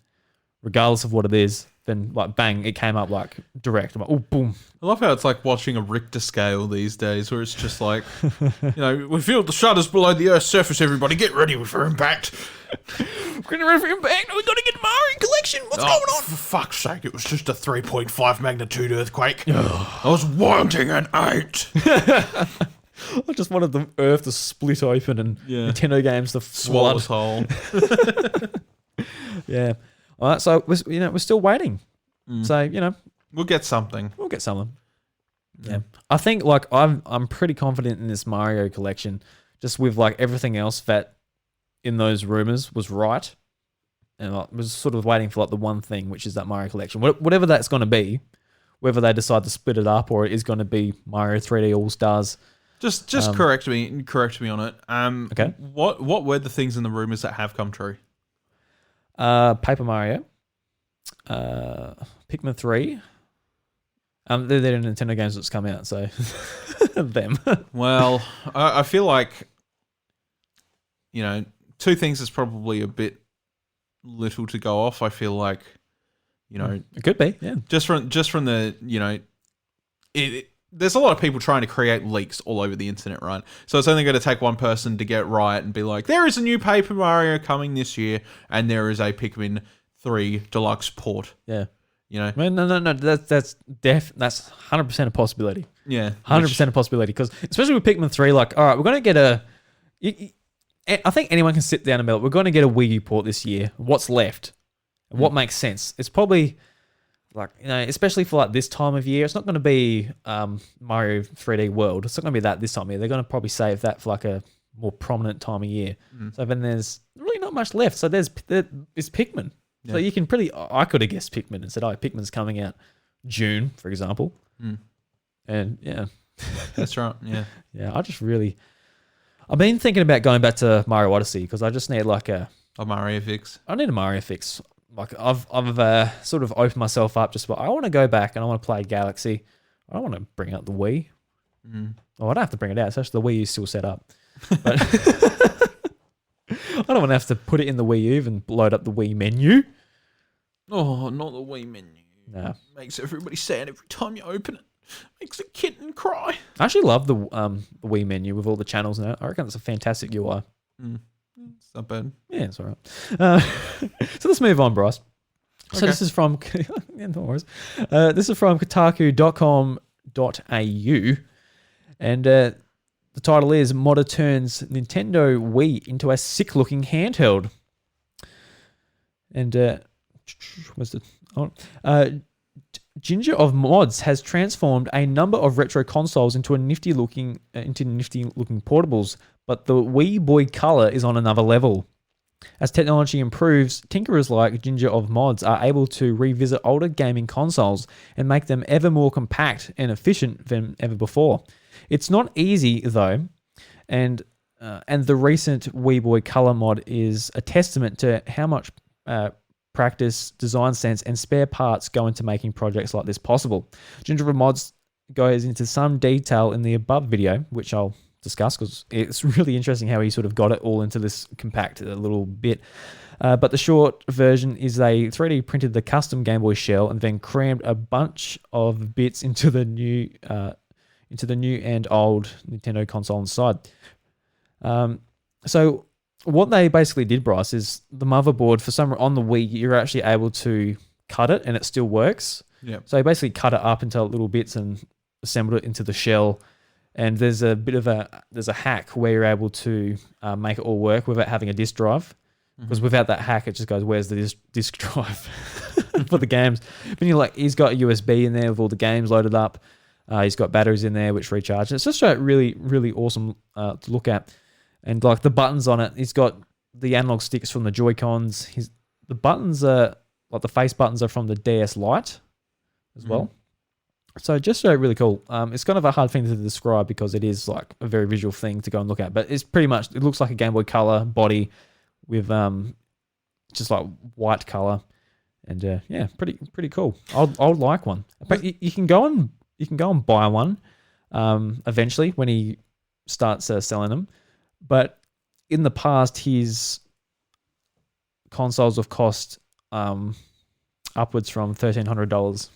regardless of what it is. Then like bang, it came up like direct. I'm like, oh boom. I love how it's like watching a Richter scale these days, where it's just like, we feel the shudders below the Earth's surface. Everybody, get ready for impact. Getting ready for impact. We got to get Mario Collection. What's going on? For fuck's sake! It was just a 3.5 magnitude earthquake. I was wanting an 8. I just wanted the Earth to split open and Nintendo games to swallow flood. us whole. Yeah. All right, so we're still waiting. So we'll get something. We'll get something. Yeah, I think like I'm pretty confident in this Mario collection, just with like everything else that in those rumors was right, and I was sort of waiting for like the one thing, which is that Mario collection, whatever that's going to be, whether they decide to split it up or it is going to be Mario 3D All Stars. Just correct me on it. Okay. What were the things in the rumors that have come true? Paper Mario, Pikmin 3. They're Nintendo games that's come out, so them. Well, I feel like, two things is probably a bit little to go off. I feel like, it could be, yeah. Just from the, there's a lot of people trying to create leaks all over the internet, right? So it's only going to take one person to get right and be like, there is a new Paper Mario coming this year, and there is a Pikmin 3 Deluxe port. Yeah. No. That's 100% a possibility. Yeah. 100% a possibility, because especially with Pikmin 3, like, all right, we're going to get I think anyone can sit down and be like, we're going to get a Wii U port this year. What's left? And what makes sense? It's probably... like, especially for like this time of year, it's not going to be Mario 3D World. It's not going to be that this time of year. They're going to probably save that for like a more prominent time of year. So then there's really not much left. So there's Pikmin. Yeah. So you can I could have guessed Pikmin and said, Pikmin's coming out June, for example. And yeah. That's right. Yeah. Yeah, I've been thinking about going back to Mario Odyssey because I just need like a Mario fix. I need a Mario fix. Like I've sort of opened myself up just, but I want to go back and I want to play Galaxy. I don't want to bring out the Wii. Oh, I don't have to bring it out. It's actually the Wii U still set up. But I don't want to have to put it in the Wii U and load up the Wii menu. Oh, not the Wii menu. No. Makes everybody sad every time you open it. Makes a kitten cry. I actually love the Wii menu with all the channels in it. I reckon it's a fantastic UI. It's not bad. Yeah, it's all right. So let's move on, Bryce. So Okay. this is from yeah, no worries. This is from Kotaku.com.au, and the title is "Modder turns Nintendo Wii into a sick-looking handheld." And where's the GingerOfMods has transformed a number of retro consoles into nifty looking portables, but the WiiBOY color is on another level. As technology improves, tinkerers like GingerOfMods are able to revisit older gaming consoles and make them ever more compact and efficient than ever before. It's not easy though, and the recent WiiBOY color mod is a testament to how much practice, design sense, and spare parts go into making projects like this possible. GingerOfMods goes into some detail in the above video, which I'll discuss because it's really interesting how he sort of got it all into this compact little bit. But the short version is they 3D printed the custom Game Boy shell and then crammed a bunch of bits into the new and old Nintendo console inside. So what they basically did, Bryce, is the motherboard on the Wii, you're actually able to cut it and it still works. Yep. So they basically cut it up into little bits and assembled it into the shell. And there's a hack where you're able to make it all work without having a disk drive. Because without that hack, it just goes, where's the disk drive for the games? But he's got a USB in there with all the games loaded up. He's got batteries in there which recharge. It's just really, really awesome to look at. And like the buttons on it, he's got the analog sticks from the Joy-Cons. The buttons are like the face buttons are from the DS Lite as well. So just really cool. It's kind of a hard thing to describe because it is like a very visual thing to go and look at. But it's pretty much, it looks like a Game Boy Color body with just like white color, and yeah, pretty cool. I'll like one. But you can go and buy one eventually when he starts selling them. But in the past, his consoles have cost upwards from $1,300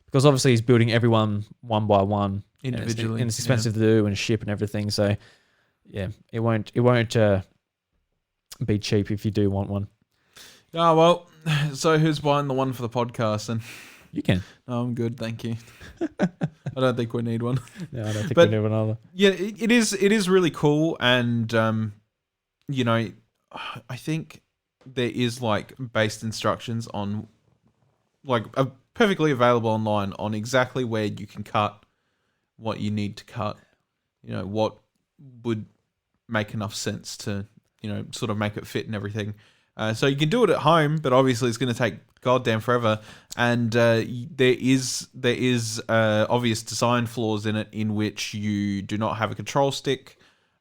because obviously he's building everyone one by one individually, and it's expensive to do and ship and everything. So yeah, it won't be cheap if you do want one. Oh well, so who's buying the one for the podcast then? You can. No, I'm good, thank you. I don't think we need one. No, I don't think we need one either. Yeah, it is really cool, and I think there is like based instructions on like perfectly available online on exactly where you can cut what you need to cut. What would make enough sense to sort of make it fit and everything. So you can do it at home, but obviously it's going to take goddamn forever. And there is obvious design flaws in it, in which you do not have a control stick.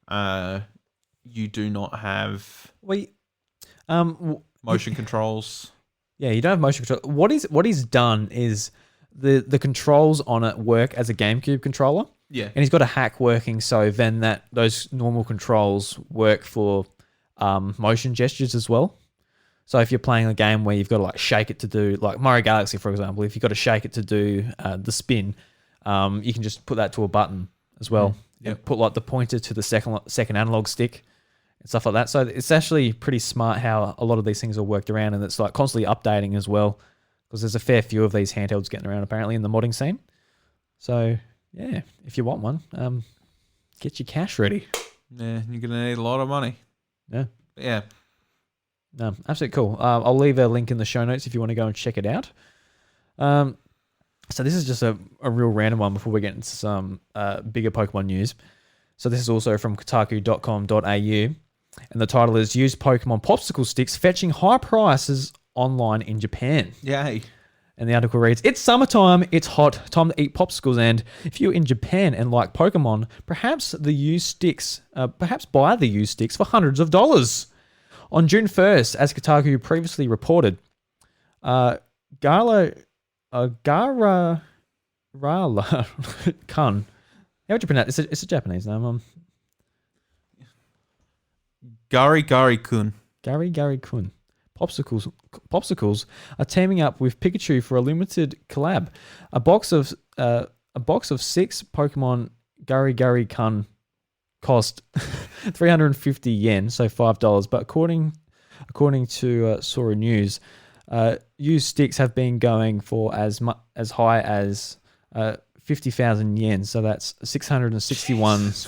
You do not have motion controls. Yeah, you don't have motion control. What he's done is the controls on it work as a GameCube controller. Yeah, and he's got a hack working so then that those normal controls work for motion gestures as well. So if you're playing a game where you've got to like shake it to do, like Mario Galaxy, for example, if you've got to shake it to do the spin, you can just put that to a button as well. Yep. Put like the pointer to the second analog stick and stuff like that. So it's actually pretty smart how a lot of these things are worked around, and it's like constantly updating as well, because there's a fair few of these handhelds getting around apparently in the modding scene. So yeah, if you want one, get your cash ready. Yeah, you're going to need a lot of money. Yeah. Yeah. No, absolutely cool. I'll leave a link in the show notes if you want to go and check it out. So this is just a real random one before we get into some bigger Pokemon news. So this is also from Kotaku.com.au, and the title is "Used Pokemon Popsicle Sticks Fetching High Prices Online in Japan." Yay. And the article reads, "It's summertime, it's hot, time to eat popsicles, and if you're in Japan and like Pokemon, perhaps buy the used sticks for hundreds of dollars." On June 1st, as Kotaku previously reported, Gara Rala Kun. How would you pronounce it? It's a Japanese name. Gari Kun. Gari Kun. Popsicles are teaming up with Pikachu for a limited collab. A box of 6 Pokemon Gari Kun cost 350 yen, so $5. But according to Sora News, used sticks have been going for as high as 50,000 yen, so that's $661.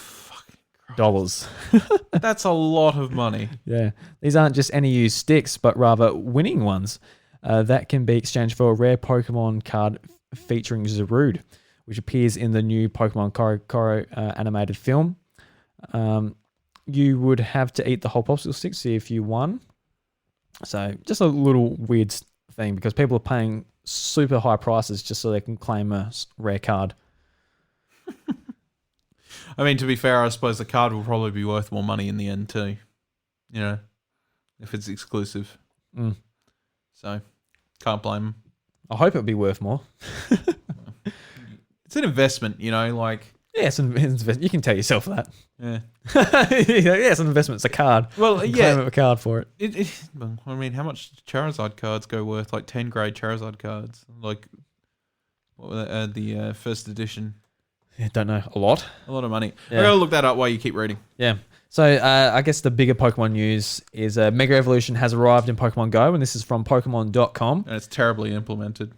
That's a lot of money. Yeah, these aren't just any used sticks, but rather winning ones that can be exchanged for a rare Pokemon card featuring Zarude, which appears in the new Pokemon Koro animated film. You would have to eat the whole popsicle stick, see if you won. So just a little weird thing, because people are paying super high prices just so they can claim a rare card. I mean, to be fair, I suppose the card will probably be worth more money in the end too. You know, if it's exclusive. So, can't blame them. I hope it'll be worth more. It's an investment, you know, like... Yeah, it's an investment. You can tell yourself that. Yeah. Yeah, it's an investment. It's a card. Well, yeah. Claim a card for it. Well, I mean, how much Charizard cards go worth? Like 10 grade Charizard cards. Like, what were they, the first edition? Yeah, don't know. A lot of money. Yeah. I gotta look that up while you keep reading. Yeah. So I guess the bigger Pokemon news is Mega Evolution has arrived in Pokemon Go, and this is from Pokemon.com. And it's terribly implemented.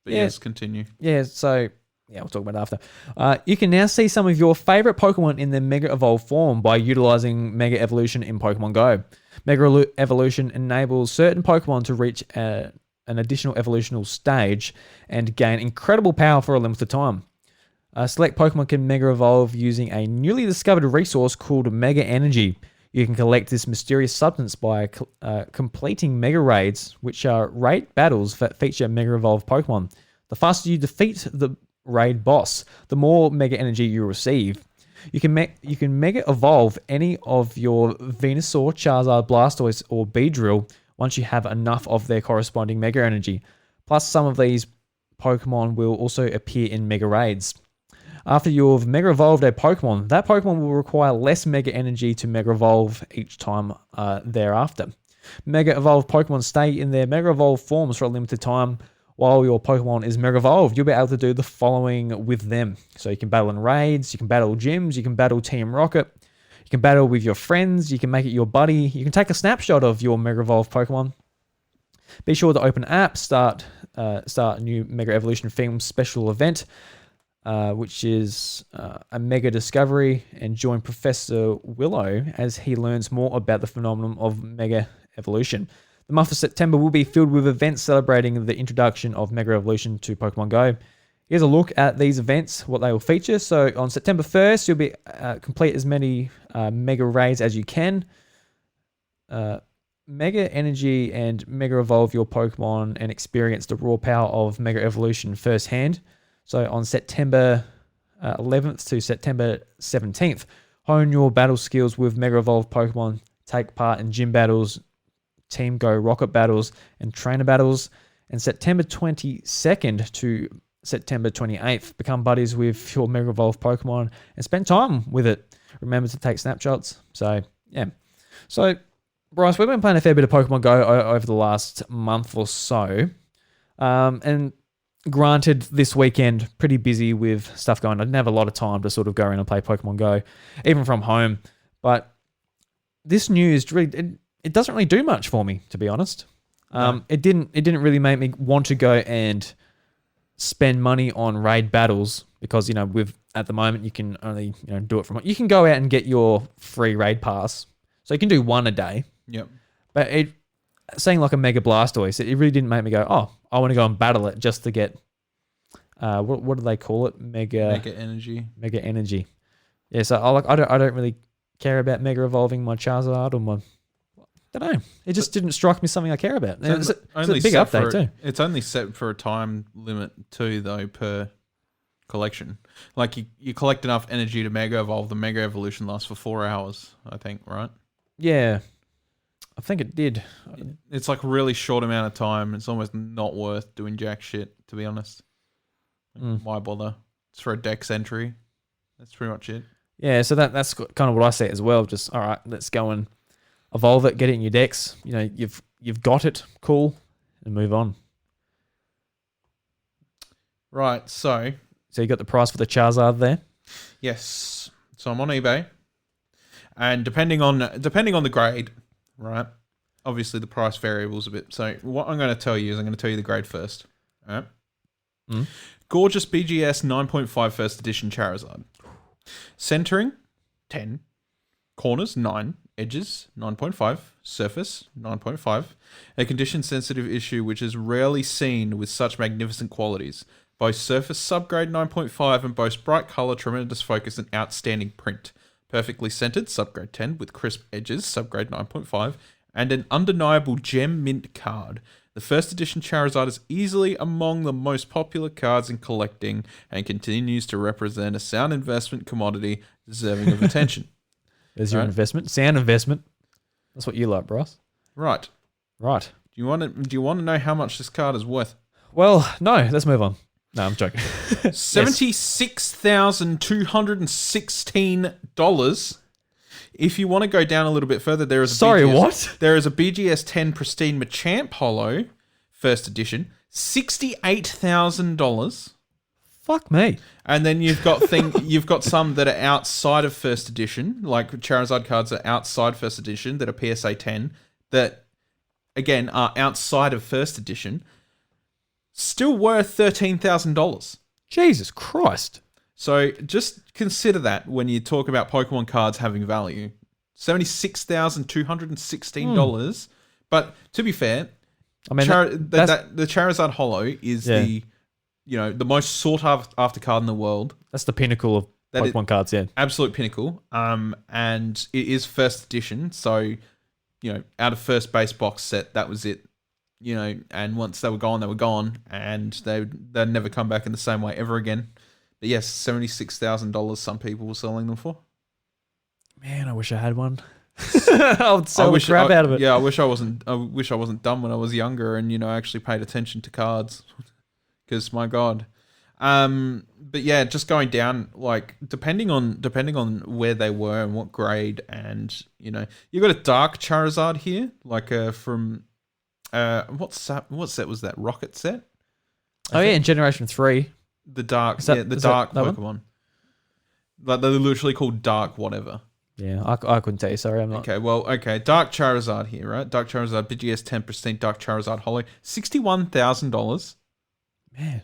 But yeah. yes, continue. Yeah, so we'll talk about it after. You can now see some of your favorite Pokemon in their Mega Evolved form by utilizing Mega Evolution in Pokemon Go. Mega Evolution enables certain Pokemon to reach an additional evolutional stage and gain incredible power for a limited time. Select Pokemon can Mega Evolve using a newly discovered resource called Mega Energy. You can collect this mysterious substance by completing Mega Raids, which are raid battles that feature Mega Evolved Pokemon. The faster you defeat the raid boss, the more Mega Energy you receive. You can Mega Evolve any of your Venusaur, Charizard, Blastoise, or Beedrill once you have enough of their corresponding Mega Energy. Plus, some of these Pokemon will also appear in Mega Raids. After you've Mega Evolved a Pokemon, that Pokemon will require less Mega Energy to Mega Evolve each time thereafter. Mega Evolved Pokemon stay in their Mega Evolved forms for a limited time. While your Pokemon is Mega Evolved, you'll be able to do the following with them. So you can battle in raids, you can battle gyms, you can battle Team Rocket, you can battle with your friends, you can make it your buddy, you can take a snapshot of your Mega Evolved Pokemon. Be sure to open app, start a new Mega Evolution themed special event, which is a Mega Discovery, and join Professor Willow as he learns more about the phenomenon of Mega Evolution. The month of September will be filled with events celebrating the introduction of Mega Evolution to Pokemon Go. Here's a look at these events, what they will feature. So on September 1st, you'll be complete as many Mega Raids as you can. Mega Energy and Mega Evolve your Pokemon and experience the raw power of Mega Evolution firsthand. So on September 11th to September 17th, hone your battle skills with Mega Evolved Pokemon, take part in gym battles, Team Go Rocket battles, and trainer battles. And September 22nd to September 28th, become buddies with your Mega Evolved Pokemon and spend time with it. Remember to take snapshots. So, yeah. So, Bryce, we've been playing a fair bit of Pokemon Go over the last month or so. And granted, this weekend, pretty busy with stuff going on. I didn't have a lot of time to sort of go around and play Pokemon Go, even from home. But this news really... It doesn't really do much for me, to be honest. No. It didn't really make me want to go and spend money on raid battles, because at the moment you can only do it from. You can go out and get your free raid pass, so you can do one a day. Yep. But saying like a Mega Blastoise, it really didn't make me go, oh, I want to go and battle it just to get. What do they call it? Mega Energy. Mega Energy. Yeah. So I don't really care about Mega Evolving my Charizard or my Don't know. It just didn't strike me something I care about. It's a only big set update for- too. It's only set for a time limit too, though, per collection. Like you collect enough energy to Mega Evolve. The Mega Evolution lasts for 4 hours, I think, right? Yeah, I think it did. It's like a really short amount of time. It's almost not worth doing jack shit, to be honest. Why bother? It's for a dex entry. That's pretty much it. Yeah, so that's kind of what I say as well. Just all right, let's go and evolve it, get it in your decks. You know, you've got it, cool, and move on. Right, so you got the price for the Charizard there. yes, so I'm on eBay, and depending on the grade, right? Obviously, the price variables a bit. So what I'm going to tell you is I'm going to tell you the grade first. All right. Gorgeous BGS 9.5 first edition Charizard. Centering 10, corners 9, edges 9.5, surface 9.5. A condition sensitive issue which is rarely seen with such magnificent qualities. Boasts surface subgrade 9.5 and boasts bright color, tremendous focus and outstanding print. Perfectly centered subgrade 10 with crisp edges subgrade 9.5 and an undeniable gem mint card. The first edition Charizard is easily among the most popular cards in collecting and continues to represent a sound investment commodity deserving of attention. There's your investment, sound investment. That's what you like, Bryce. Right. Right. Do you want to know how much this card is worth? Well, no. Let's move on. No, I'm joking. $76,216. If you want to go down a little bit further, there is a what? There is a BGS 10 Pristine Machamp Holo, first edition, $68,000. Fuck me. And then you've got some that are outside of first edition, like Charizard cards are outside first edition that are PSA 10 that again are outside of first edition, still worth $13,000. Jesus Christ. So just consider that when you talk about Pokemon cards having value. $76,216. But to be fair, I mean, the Charizard Holo is the most sought after card in the world. That's the pinnacle of Pokemon cards, yeah. Absolute pinnacle. And it is first edition, so out of first base box set, that was it. And once they were gone, and they'd never come back in the same way ever again. But yes, $76,000 some people were selling them for. Man, I wish I had one. I would sell the crap out of it. Yeah, I wish I wasn't dumb when I was younger and actually paid attention to cards. Because my God. But yeah, just going down, like depending on where they were and what grade, and you got a dark Charizard here, like from what set was that? Rocket set? Yeah, in Generation 3. The dark, dark Pokemon. One? Like they're literally called Dark whatever. Yeah, I couldn't tell you. Sorry, I'm not. Okay. Dark Charizard here, right? Dark Charizard, BGS 10% Dark Charizard Holo, $61,000. Man,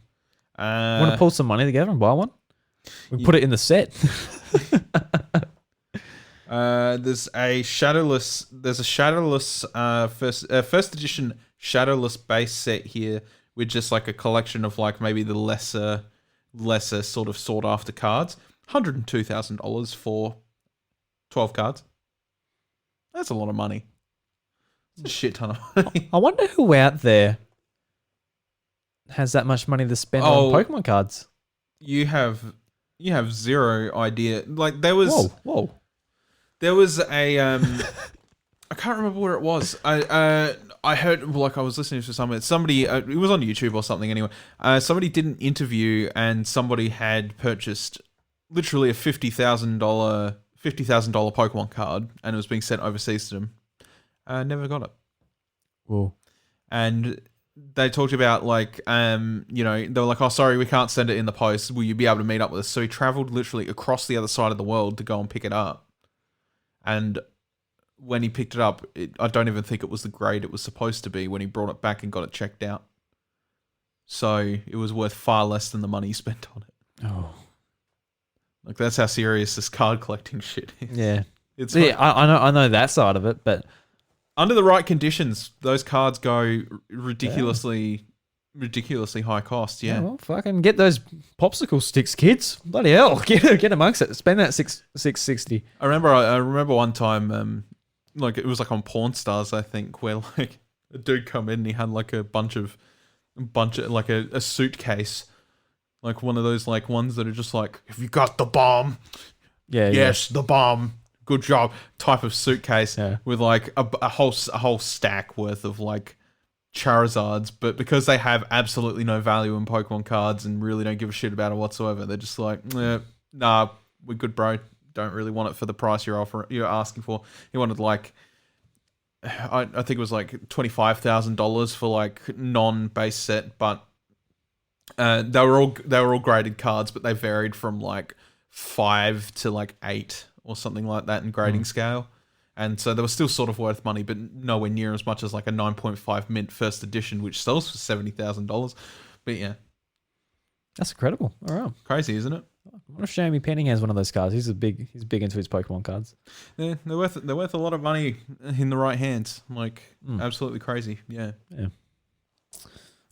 want to pull some money together and buy one? We put it in the set. There's a shadowless first edition shadowless base set here with just like a collection of like maybe the lesser sort of sought after cards. $102,000 for 12 cards. That's a lot of money. It's a shit ton of money. I wonder who out there has that much money to spend on Pokemon cards. You have zero idea. Like there was Whoa. There was a I can't remember where it was. I heard, like I was listening to somebody it was on YouTube or something anyway. Somebody did an interview and somebody had purchased literally a $50,000 Pokemon card and it was being sent overseas to them. Never got it. Whoa. And they talked about like they were like, oh sorry, we can't send it in the post. Will you be able to meet up with us? So he traveled literally across the other side of the world to go and pick it up. And when he picked it up, I don't even think it was the grade it was supposed to be when he brought it back and got it checked out. So it was worth far less than the money he spent on it. Oh. Like that's how serious this card collecting shit is. Yeah. I know that side of it, but under the right conditions, those cards go ridiculously high cost. Yeah. Well, fucking get those popsicle sticks, kids. Bloody hell, get amongst it. Spend that $660. I remember one time like it was like on Pawn Stars, I think, where like a dude come in and he had like a bunch of like a suitcase, like one of those like ones that are just like, have you got the bomb? Yeah. Yes, the bomb. Good job. Type of suitcase with like a whole stack worth of like Charizards, but because they have absolutely no value in Pokemon cards and really don't give a shit about it whatsoever, they're just like, nah, we're good, bro. Don't really want it for the price you're asking for. He wanted like, I think it was like $25,000 for like non-base set, but they were all graded cards, but they varied from like 5 to like 8 or something like that in grading scale. And so they were still sort of worth money, but nowhere near as much as like a 9.5 mint first edition, which sells for $70,000. But yeah. That's incredible. All right. Crazy, isn't it? What if Jamie Penning has one of those cards? He's big into his Pokemon cards. Yeah, they're worth a lot of money in the right hands. Like, absolutely crazy. Yeah. Yeah.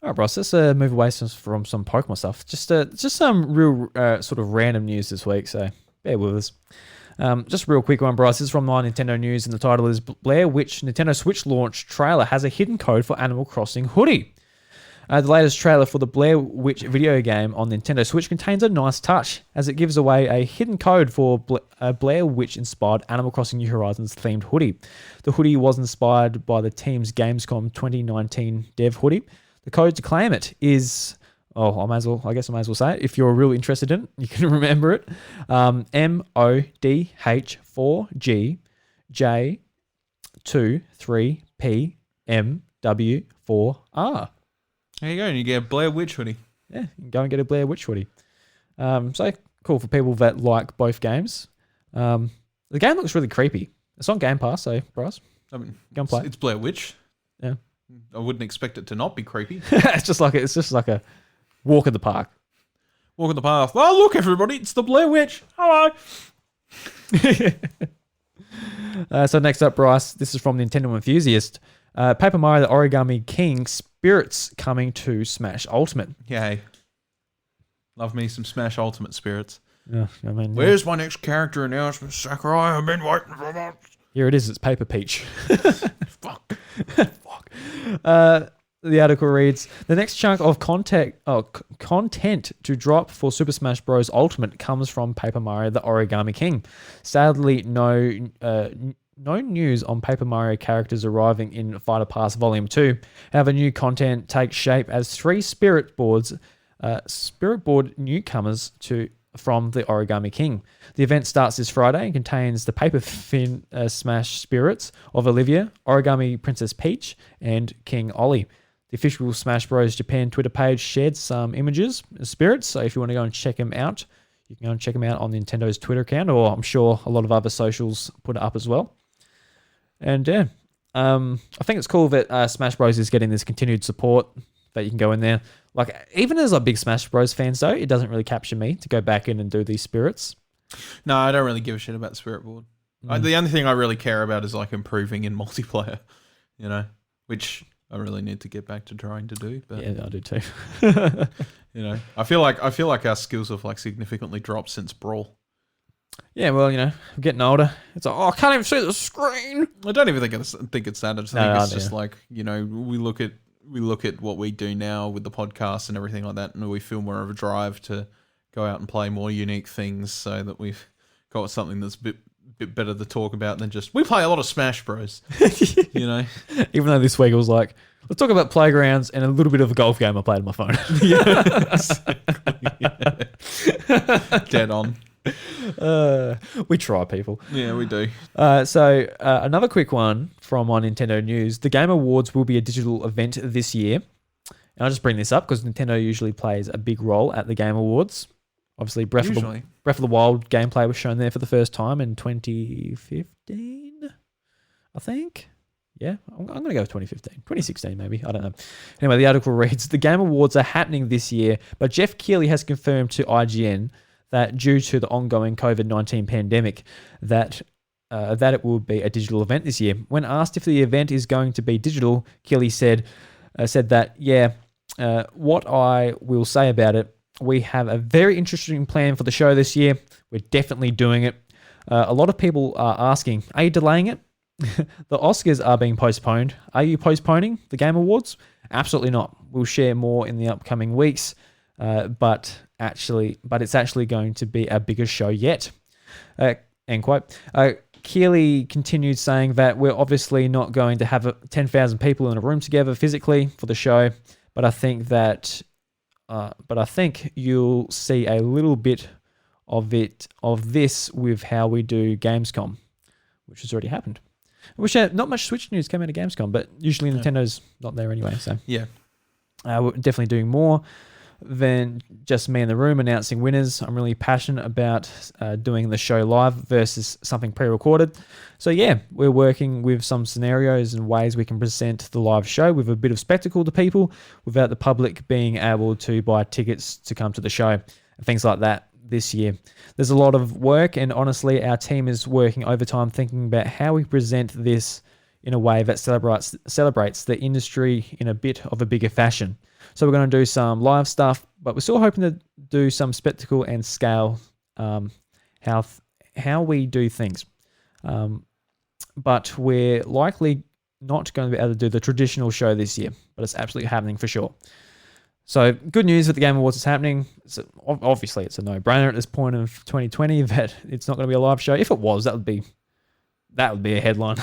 All right, Bryce, let's move away from some Pokemon stuff. Just some real sort of random news this week, so bear with us. Just a real quick one, Bryce. This is from My Nintendo News, and the title is Blair Witch Nintendo Switch launch trailer has a hidden code for Animal Crossing hoodie. The latest trailer for the Blair Witch video game on Nintendo Switch contains a nice touch, as it gives away a hidden code for a Blair Witch-inspired Animal Crossing New Horizons themed hoodie. The hoodie was inspired by the team's Gamescom 2019 dev hoodie. The code to claim it is... I might as well say it. If you're really interested in it, you can remember it. MODH4G J23PMW4R. There you go, and you get a Blair Witch hoodie. Yeah, you can go and get a Blair Witch hoodie. So cool for people that like both games. The game looks really creepy. It's on Game Pass, so Bryce, I mean, go and play. It's Blair Witch. Yeah, I wouldn't expect it to not be creepy. it's just like a walk in the park. Walk in the path. Oh, look, everybody, it's the Blair Witch. Hello. So next up, Bryce, this is from Nintendo Enthusiast. Paper Mario the Origami King Spirits coming to Smash Ultimate. Yay. Love me some Smash Ultimate spirits. Yeah, I mean, where's my next character announcement, Sakurai? I've been waiting for that. Here it is. It's Paper Peach. Fuck. Fuck. The article reads, the next chunk of content to drop for Super Smash Bros. Ultimate comes from Paper Mario the Origami King. Sadly, no news on Paper Mario characters arriving in Fighter Pass Volume 2. However, new content takes shape as 3 spirit board newcomers from the Origami King. The event starts this Friday and contains the Paper Fin Smash spirits of Olivia, Origami Princess Peach, and King Ollie. The official Smash Bros. Japan Twitter page shared some images of spirits, so if you want to go and check them out, you can go and check them out on Nintendo's Twitter account, or I'm sure a lot of other socials put it up as well. And yeah, I think it's cool that Smash Bros. Is getting this continued support, that you can go in there. Like, even as a big Smash Bros. Fans, though, it doesn't really capture me to go back in and do these spirits. No, I don't really give a shit about the spirit board. The only thing I really care about is like improving in multiplayer, which I really need to get back to trying to do. But yeah, I do too. I feel like our skills have like significantly dropped since Brawl. Yeah, well, I'm getting older. It's like, I can't even see the screen. I don't even think it's that. I just think it's just like, we look at what we do now with the podcast and everything like that, and we feel more of a drive to go out and play more unique things, so that we've got something that's a bit better to talk about than just, we play a lot of Smash Bros. Even though this week it was like, let's talk about playgrounds and a little bit of a golf game I played on my phone. Dead on. We try, people. Yeah, we do. So another quick one from my Nintendo News. The Game Awards will be a digital event this year. And I'll just bring this up because Nintendo usually plays a big role at the Game Awards. Obviously, Breath of the Wild gameplay was shown there for the first time in 2015, I think. Yeah, I'm going to go with 2015. 2016, maybe. I don't know. Anyway, the article reads, the Game Awards are happening this year, but Jeff Keighley has confirmed to IGN that due to the ongoing COVID-19 pandemic, that it will be a digital event this year. When asked if the event is going to be digital, Keighley said that, what I will say about it, we have a very interesting plan for the show this year. We're definitely doing it. A lot of people are asking, are you delaying it? The Oscars are being postponed. Are you postponing the Game Awards? Absolutely not. We'll share more in the upcoming weeks, but it's actually going to be a bigger show yet. End quote. Keeley continued saying that we're obviously not going to have 10,000 people in a room together physically for the show, but I think you'll see a little bit of this with how we do Gamescom, which has already happened. Not much Switch news came out of Gamescom, but usually Nintendo's not there anyway. So yeah, we're definitely doing more than just me in the room announcing winners. I'm really passionate about doing the show live versus something pre-recorded. So yeah, we're working with some scenarios and ways we can present the live show with a bit of spectacle to people without the public being able to buy tickets to come to the show and things like that this year. There's a lot of work, and honestly, our team is working overtime thinking about how we present this in a way that celebrates the industry in a bit of a bigger fashion. So we're going to do some live stuff, but we're still hoping to do some spectacle and scale how we do things. But we're likely not going to be able to do the traditional show this year, but it's absolutely happening for sure. So good news that the Game Awards is happening. So obviously, it's a no-brainer at this point of 2020 that it's not going to be a live show. If it was, that would be a headline.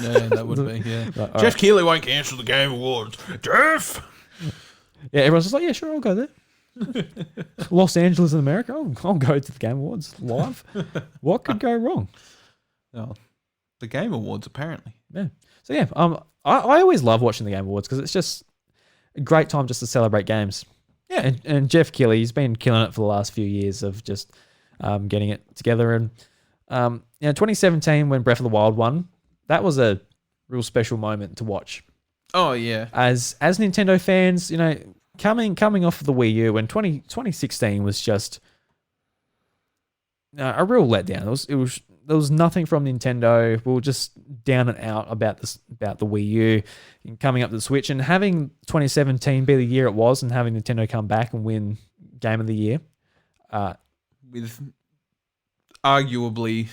Yeah, that would be. Yeah, Like, Jeff right. Keighley won't cancel the Game Awards. Jeff. Yeah, everyone's just like, yeah, sure, I'll go there. Los Angeles in America, I'll go to the Game Awards live. What could go wrong? Oh, the Game Awards apparently. Yeah. So yeah, I always love watching the Game Awards because it's just a great time just to celebrate games. Yeah, and Jeff Keighley, he's been killing it for the last few years of just getting it together. And 2017 when Breath of the Wild won, that was a real special moment to watch. Oh yeah. As Nintendo fans, coming off of the Wii U, and 2016 was just a real letdown. There was nothing from Nintendo. We were just down and out about the Wii U, and coming up to the Switch, and having 2017 be the year it was, and having Nintendo come back and win Game of the Year, with arguably,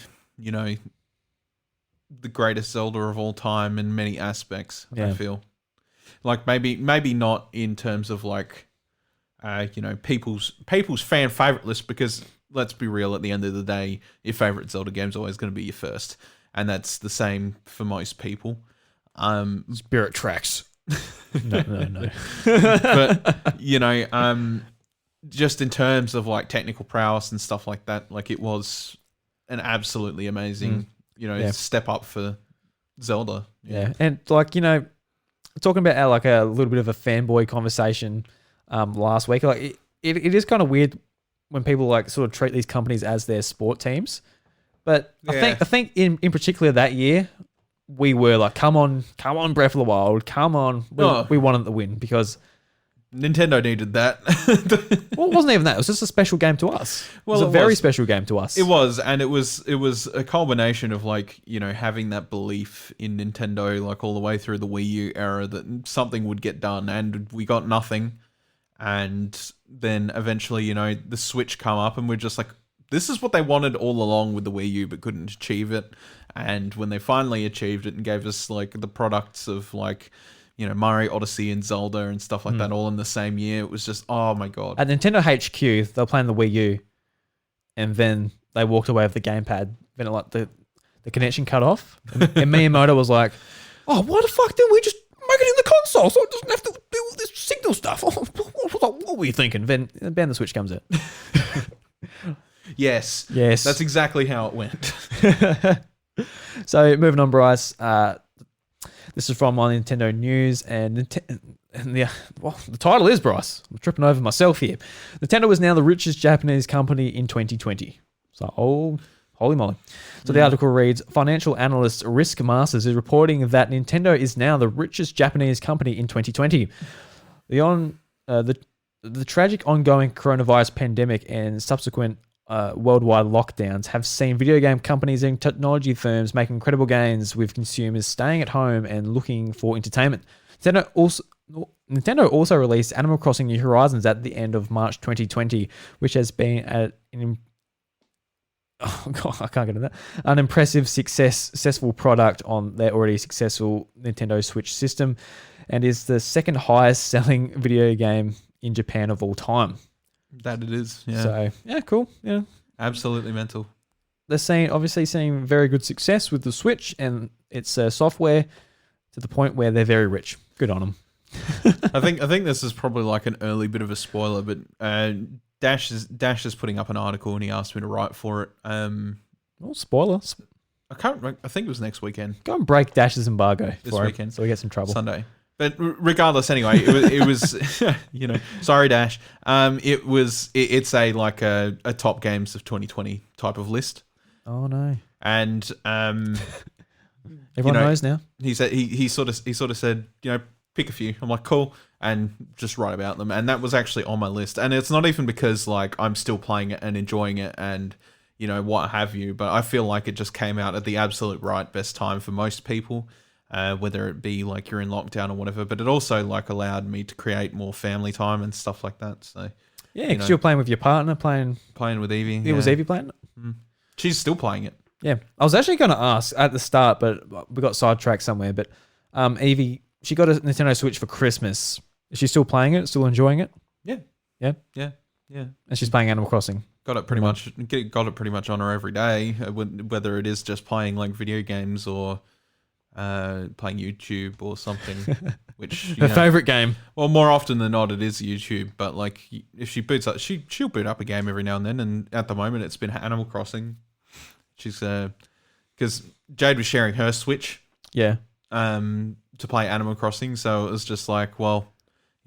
the greatest Zelda of all time in many aspects. Yeah. I feel like maybe not in terms of people's fan favorite list, because let's be real, at the end of the day, your favorite Zelda game is always going to be your first, and that's the same for most people. Spirit Tracks. No. But just in terms of technical prowess and stuff like that, it was an absolutely amazing step up for Zelda. Yeah, and talking about a little bit of a fanboy conversation last week, it is kind of weird when people sort of treat these companies as their sport teams. But Yeah. I think in particular that year, we were like, come on, Breath of the Wild, come on. We wanted to win because Nintendo needed that. well, it wasn't even that. It was just a special game to us. Well, it was a very was. special game to us. It was, and it was a culmination of having that belief in Nintendo all the way through the Wii U era that something would get done, and we got nothing. And then eventually, the Switch come up, and we're just like, this is what they wanted all along with the Wii U, but couldn't achieve it. And when they finally achieved it and gave us the products of Mario Odyssey and Zelda and stuff like that all in the same year, it was just, oh my god. At Nintendo HQ, they were playing the Wii U, and then they walked away with the gamepad. Then the connection cut off, and Miyamoto was like, "Oh, why the fuck didn't we just make it in the console so it doesn't have to do all this signal stuff?" What were you thinking? Then the Switch comes out. Yes. That's exactly how it went. So moving on, Bryce. This is from my Nintendo News, and the title is, Bryce, I'm tripping over myself here. Nintendo is now the richest Japanese company in 2020. So, holy moly. So the article reads, financial analyst Risk Masters is reporting that Nintendo is now the richest Japanese company in 2020. The tragic ongoing coronavirus pandemic and subsequent worldwide lockdowns have seen video game companies and technology firms make incredible gains, with consumers staying at home and looking for entertainment. Nintendo also released Animal Crossing New Horizons at the end of March 2020, which has been oh God, I can't get into that. An impressive successful product on their already successful Nintendo Switch system, and is the second highest selling video game in Japan of all time. That it is. Yeah. So yeah, cool. Yeah, Absolutely mental. they're obviously seeing very good success with the Switch and its software to the point where they're very rich. Good on them. I think this is probably like an early bit of a spoiler, but Dash is putting up an article and he asked me to write for it. Well, spoiler. I can't remember. I think it was next weekend. Go and break Dash's embargo This for weekend. it, so we get some trouble. Sunday. But regardless, anyway, it was sorry, Dash. It's a top games of 2020 type of list. Oh no! And Everyone knows now. He said he sort of said, pick a few. I'm like, cool, and just write about them. And that was actually on my list. And it's not even because like I'm still playing it and enjoying it and what have you, but I feel like it just came out at the absolute best time for most people. Whether it be like you're in lockdown or whatever, but it also like allowed me to create more family time and stuff like that. So yeah, because you're playing with your partner, playing with Evie. Was Evie playing it? Mm. She's still playing it. Yeah, I was actually going to ask at the start, but we got sidetracked somewhere. But Evie, she got a Nintendo Switch for Christmas. Is she still playing it? Still enjoying it? Yeah. And she's playing Animal Crossing. Got it pretty much on her every day, whether it is just playing like video games or playing YouTube or something, which her favorite game. Well, more often than not, it is YouTube. But like, if she boots up, she'll boot up a game every now and then. And at the moment, it's been Animal Crossing. She's because Jade was sharing her Switch, to play Animal Crossing. So it was just like, well,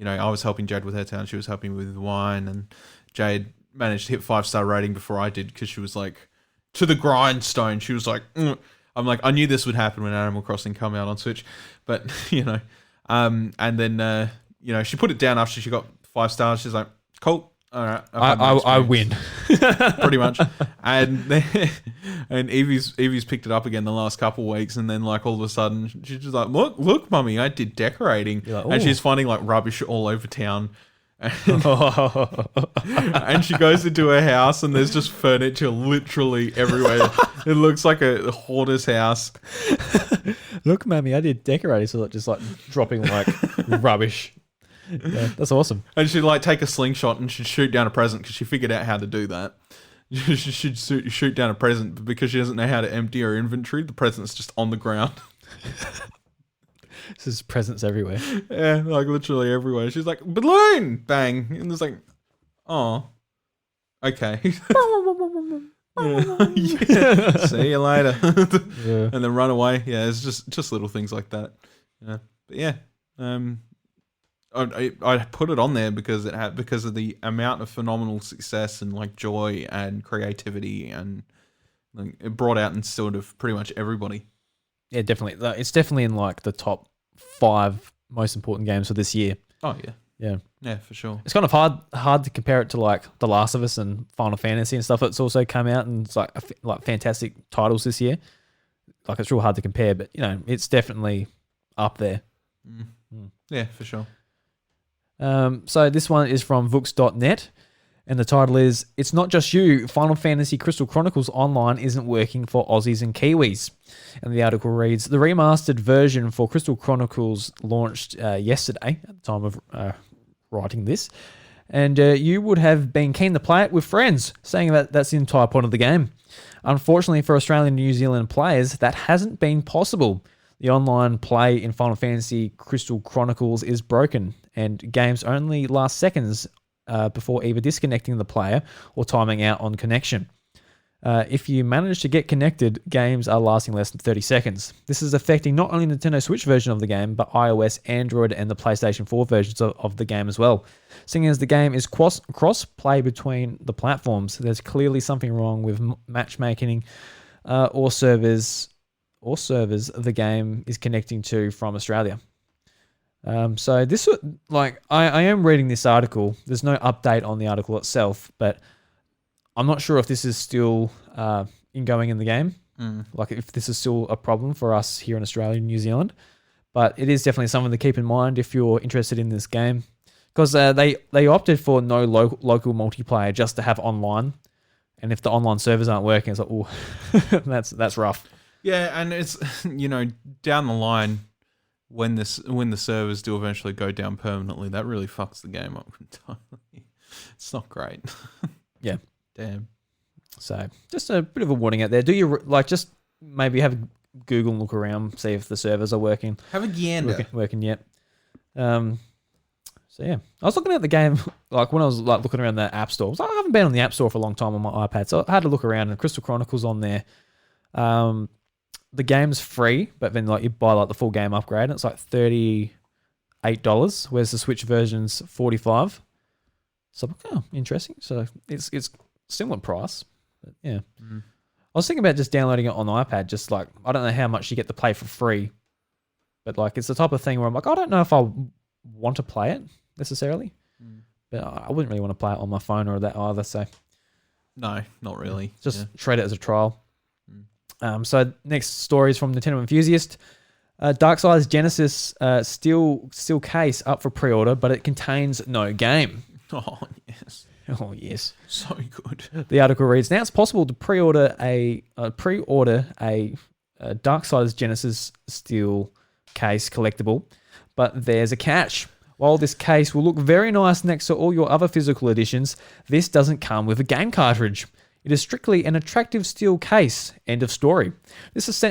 I was helping Jade with her town. She was helping me with wine, and Jade managed to hit 5-star rating before I did because she was like to the grindstone. She was like. I'm like, I knew this would happen when Animal Crossing come out on Switch, but and then she put it down after she got 5 stars. She's like, cool, all right, I win, pretty much. And Evie's picked it up again the last couple of weeks, and then like all of a sudden she's just like, look, mummy, I did decorating, like, and she's finding like rubbish all over town. And she goes into her house and there's just furniture literally everywhere. It looks like a hoarder's house. Look, Mammy, I did decorating, so just like dropping like rubbish. Yeah, that's awesome. And she'd like take a slingshot and she'd shoot down a present because she figured out how to do that. She should shoot down a present, but because she doesn't know how to empty her inventory, the present's just on the ground. This is presents everywhere. Yeah, like literally everywhere. She's like, balloon! Bang. And it's like, oh, okay. Yeah. See you later. Yeah. And then run away. Yeah, it's just little things like that. Yeah. But yeah. I put it on there because of the amount of phenomenal success and like joy and creativity, and like, it brought out in sort of pretty much everybody. Yeah, definitely. It's definitely in like the top 5 most important games for this year. Oh yeah, yeah, for sure. It's kind of hard to compare it to like The Last of Us and Final Fantasy and stuff that's also come out, and it's like fantastic titles this year. Like it's real hard to compare, but it's definitely up there. Yeah, for sure. So this one is from Vooks.net, and the title is, "It's Not Just You, Final Fantasy Crystal Chronicles Online isn't working for Aussies and Kiwis." And the article reads, "The remastered version for Crystal Chronicles launched yesterday at the time of writing this, and you would have been keen to play it with friends, saying that that's the entire point of the game. Unfortunately for Australian and New Zealand players, that hasn't been possible. The online play in Final Fantasy Crystal Chronicles is broken, and games only last seconds before either disconnecting the player or timing out on connection. If you manage to get connected, games are lasting less than 30 seconds. This is affecting not only the Nintendo Switch version of the game, but iOS, Android, and the PlayStation 4 versions of the game as well. Seeing as the game is cross-play between the platforms, there's clearly something wrong with matchmaking or servers the game is connecting to from Australia." So this, like, I am reading this article. There's no update on the article itself, but I'm not sure if this is still ingoing in the game. Like if this is still a problem for us here in Australia and New Zealand. But it is definitely something to keep in mind if you're interested in this game, because they opted for no local multiplayer, just to have online. And if the online servers aren't working, it's like, oh, that's rough. Yeah, and it's down the line when the servers do eventually go down permanently, that really fucks the game up entirely. It's not great. Yeah. Damn. So just a bit of a warning out there. Do you just maybe have Google and look around, see if the servers are working. Have a gander. Working yet. So yeah, I was looking at the game when I was looking around the app store. I haven't been on the app store for a long time on my iPad, so I had to look around. And Crystal Chronicles on there. The game's free, but then you buy the full game upgrade, and it's like $38, whereas the Switch version's $45. So interesting. So it's similar price, but yeah. I was thinking about just downloading it on the iPad. Just I don't know how much you get to play for free, but it's the type of thing where I'm I don't know if I want to play it necessarily, but I wouldn't really want to play it on my phone or that either. So no, not really. Just treat it as a trial. So next story is from Nintendo Enthusiast. Darksiders Genesis steel case up for pre-order, but it contains no game. Oh yes. Oh yes. So good. The article reads: now it's possible to pre-order a Darksiders Genesis steel case collectible, but there's a catch. While this case will look very nice next to all your other physical editions, this doesn't come with a game cartridge. It is strictly an attractive steel case. End of story. This is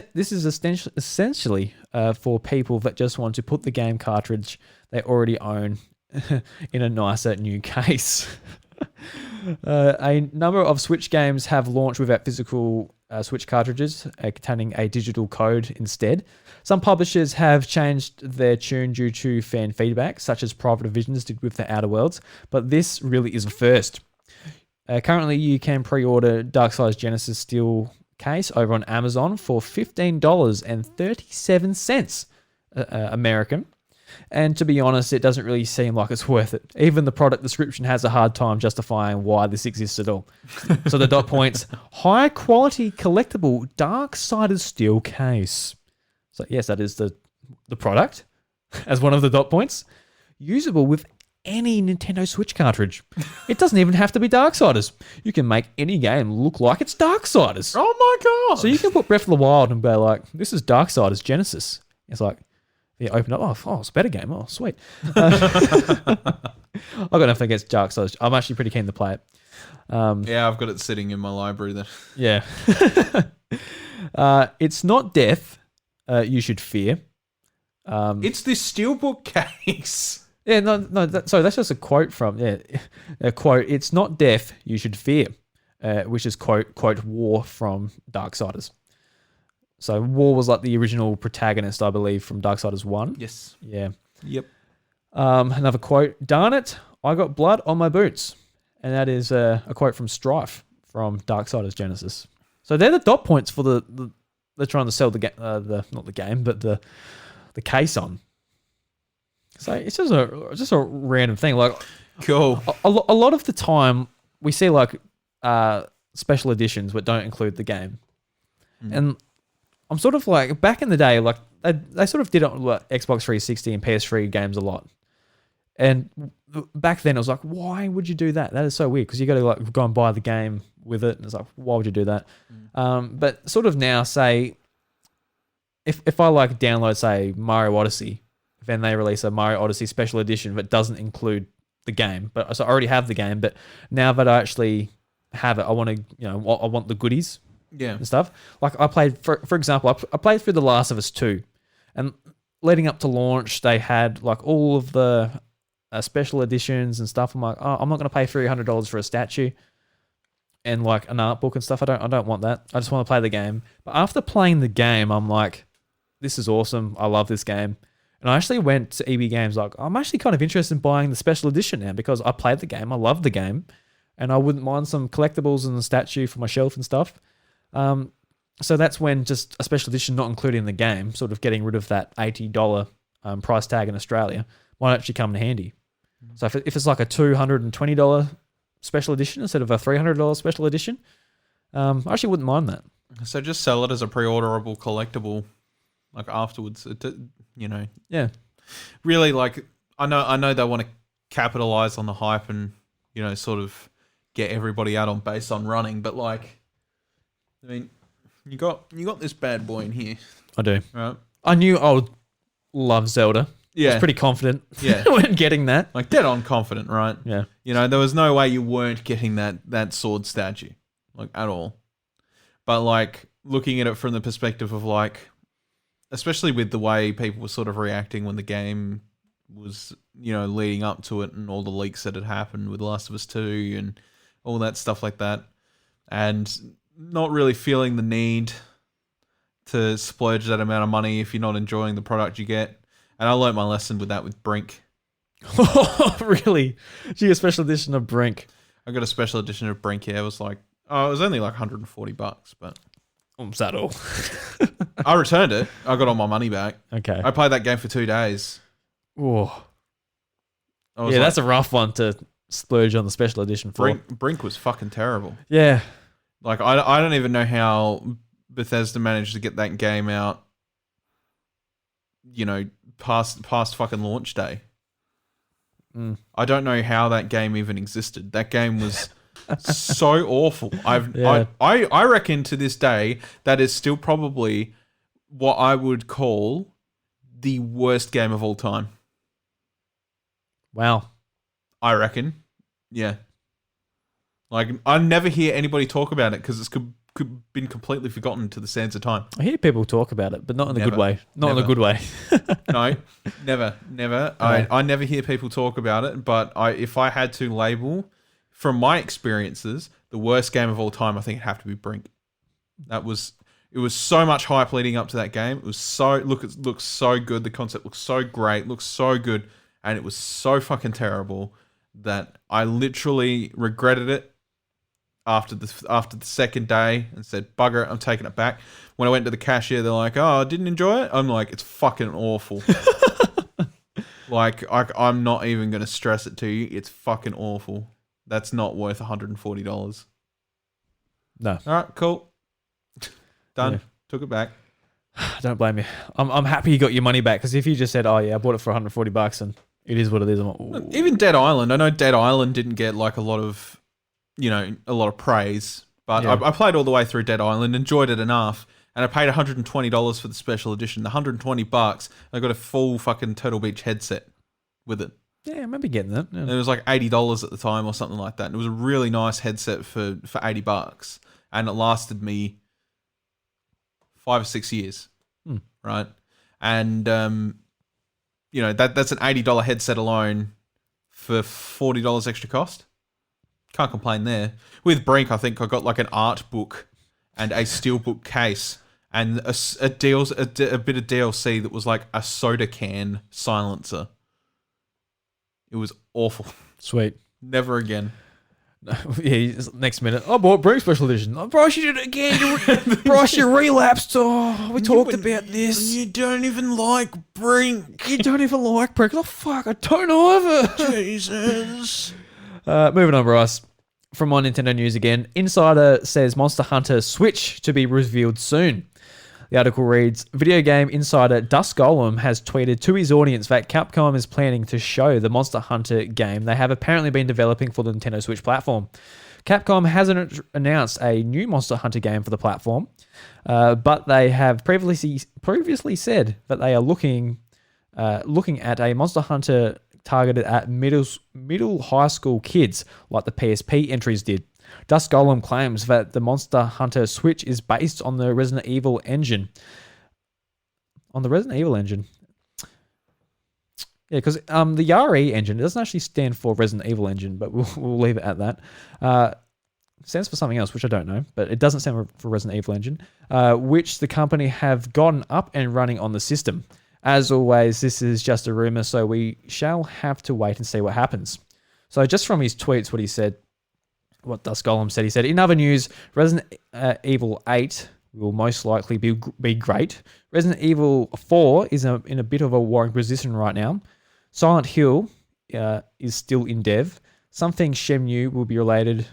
essentially for people that just want to put the game cartridge they already own in a nicer new case. A number of Switch games have launched without physical Switch cartridges containing a digital code instead. Some publishers have changed their tune due to fan feedback, such as Private Divisions did with the Outer Worlds, but this really is a first. Currently, you can pre-order Darksiders Genesis steel case over on Amazon for $15.37 American. And to be honest, it doesn't really seem like it's worth it. Even the product description has a hard time justifying why this exists at all. So the dot points, high quality collectible Darksiders steel case. So yes, that is the product as one of the dot points. Usable with any Nintendo Switch cartridge. It doesn't even have to be Darksiders. You can make any game look like it's Darksiders. Oh my god! So you can put Breath of the Wild and be like, this is Darksiders Genesis. It's like, you open up, oh, it's a better game. Oh, sweet. I've got nothing against Darksiders. I'm actually pretty keen to play it. Yeah, I've got it sitting in my library there. Yeah. It's not death you should fear. It's this steelbook case. Yeah, sorry, that's just a quote from, a quote, it's not death you should fear, which is quote, War from Darksiders. So War was the original protagonist, I believe, from Darksiders 1. Yes. Yeah. Yep. Another quote, darn it, I got blood on my boots. And that is a quote from Strife from Darksiders Genesis. So they're the dot points for they're trying to sell the game, not the game, but the case on. So it's just a random thing. Cool. A lot of the time we see special editions that don't include the game, and I'm sort of back in the day, they sort of did it on Xbox 360 and PS3 games a lot, and back then it was why would you do that? That is so weird because you got to go and buy the game with it, and it's why would you do that? But sort of now, say if I download say Mario Odyssey. Then they release a Mario Odyssey special edition that doesn't include the game. But so I already have the game, but now that I actually have it, I want to, I want the goodies, and stuff. I played, for example, I played through The Last of Us 2, and leading up to launch, they had all of the special editions and stuff. I'm I'm not going to pay $300 for a statue and an art book and stuff. I don't want that. I just want to play the game. But after playing the game, I'm this is awesome. I love this game. And I actually went to EB Games I'm actually kind of interested in buying the special edition now because I played the game, I love the game, and I wouldn't mind some collectibles and a statue for my shelf and stuff. So that's when just a special edition not including the game, sort of getting rid of that $80 price tag in Australia, might actually come in handy. So if it's a $220 special edition instead of a $300 special edition, I actually wouldn't mind that. So just sell it as a pre-orderable collectible afterwards. Yeah. Really, I know they want to capitalize on the hype and, sort of get everybody out on base on running, but like, I mean, you got this bad boy in here, I do. right? I knew I would love Zelda. I was pretty confident when getting that. Like dead on confident, right? Yeah. You know, there was no way you weren't getting that sword statue, like at all. But like looking at it from the perspective of like, especially with the way people were sort of reacting when the game was, you know, leading up to it and all the leaks that had happened with Last of Us 2 and all that stuff like that. And not really feeling the need to splurge that amount of money if you're not enjoying the product you get. And I learnt my lesson with that with Brink. Oh, really? Gee, a special edition of Brink. I got a special edition of Brink. Yeah, it was like, it was only like $140, but Was that all? I returned it. I got all my money back. Okay. I played that game for 2 days. Oh. Yeah, Yeah, that's a rough one to splurge on the special edition for. Brink was fucking terrible. Yeah. Like I don't even know how Bethesda managed to get that game out, you know, past fucking launch day. I don't know how that game even existed. That game was so awful. I reckon to this day that is still probably what I would call the worst game of all time. Wow. I reckon. Yeah. Like I never hear anybody talk about it because it's been completely forgotten to the sands of time. I hear people talk about it, but not in a Never. good way. Not in a Never. good way. No, never. No. I never hear people talk about it, but if I had to label, from my experiences, the worst game of all time, I think it'd have to be Brink. It was so much hype leading up to that game. It was it looks so good. The concept looks so great, looks so good, and it was so fucking terrible that I literally regretted it after the second day and said, bugger it, I'm taking it back. When I went to the cashier, they're like, oh, I didn't enjoy it? I'm like, it's fucking awful. Like, I'm not even going to stress it to you. It's fucking awful. That's not worth $140. No. All right, cool. Done. Yeah. Took it back. Don't blame me. I'm happy you got your money back, because if you just said, oh yeah, I bought it for $140 and it is what it is, I'm like, ooh. Even Dead Island. I know Dead Island didn't get like a lot of praise, but Yeah. I played all the way through Dead Island, enjoyed it enough, and I paid $120 for the special edition. The $120, I got a full fucking Turtle Beach headset with it. Yeah, I remember getting that. Yeah. And it was like $80 at the time or something like that. And it was a really nice headset for $80, and it lasted me 5 or 6 years, right? And that's an $80 headset alone for $40 extra cost. Can't complain there. With Brink, I think I got like an art book and a steelbook case and a bit of DLC that was like a soda can silencer. It was awful. Sweet. Never again. Yeah, next minute, I bought Brink Special Edition. Oh, Bryce, you did it again. Bryce, you relapsed. Oh, we talked about this. You don't even like Brink. You don't even like Brink. Oh, fuck, I don't either. Jesus. Moving on, Bryce. From my Nintendo news again. Insider says Monster Hunter Switch to be revealed soon. The article reads, video game insider Dusk Golem has tweeted to his audience that Capcom is planning to show the Monster Hunter game they have apparently been developing for the Nintendo Switch platform. Capcom hasn't announced a new Monster Hunter game for the platform, but they have previously said that they are looking at a Monster Hunter targeted at middle high school kids, like the PSP entries did. Dusk Golem claims that the Monster Hunter Switch is based on the Resident Evil engine. On the Resident Evil engine. Yeah, because the RE engine, it doesn't actually stand for Resident Evil engine, but we'll leave it at that. It stands for something else, which I don't know, but it doesn't stand for Resident Evil engine, which the company have gotten up and running on the system. As always, this is just a rumor, so we shall have to wait and see what happens. So just from his tweets, what he said, what Dusk Golem said, he said, in other news, Resident Evil 8 will most likely be great. Resident Evil 4 is in a bit of a warring position right now. Silent Hill is still in dev. Something Shenmue will be will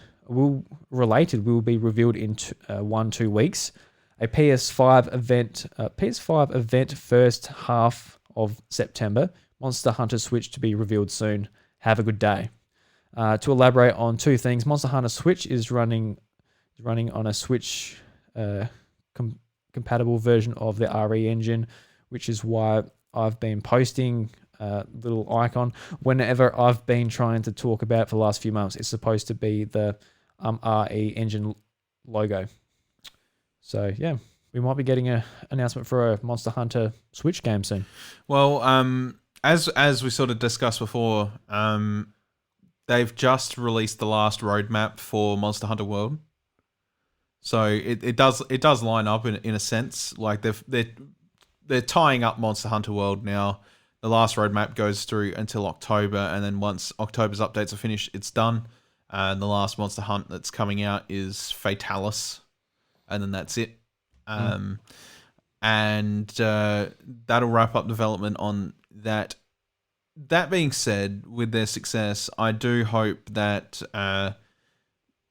be revealed in 1-2 weeks. A PS5 event first half of September. Monster Hunter Switch to be revealed soon. Have a good day. To elaborate on two things, Monster Hunter Switch is running on a Switch compatible version of the RE engine, which is why I've been posting a little icon whenever I've been trying to talk about it for the last few months. It's supposed to be the RE engine logo. So yeah, we might be getting an announcement for a Monster Hunter Switch game soon. Well, as we sort of discussed before, they've just released the last roadmap for Monster Hunter World. So it does line up in a sense. Like they're tying up Monster Hunter World now. The last roadmap goes through until October, and then once October's updates are finished, it's done. And the last Monster Hunt that's coming out is Fatalis, and then that's it. And that'll wrap up development on that. That being said, with their success, I do hope that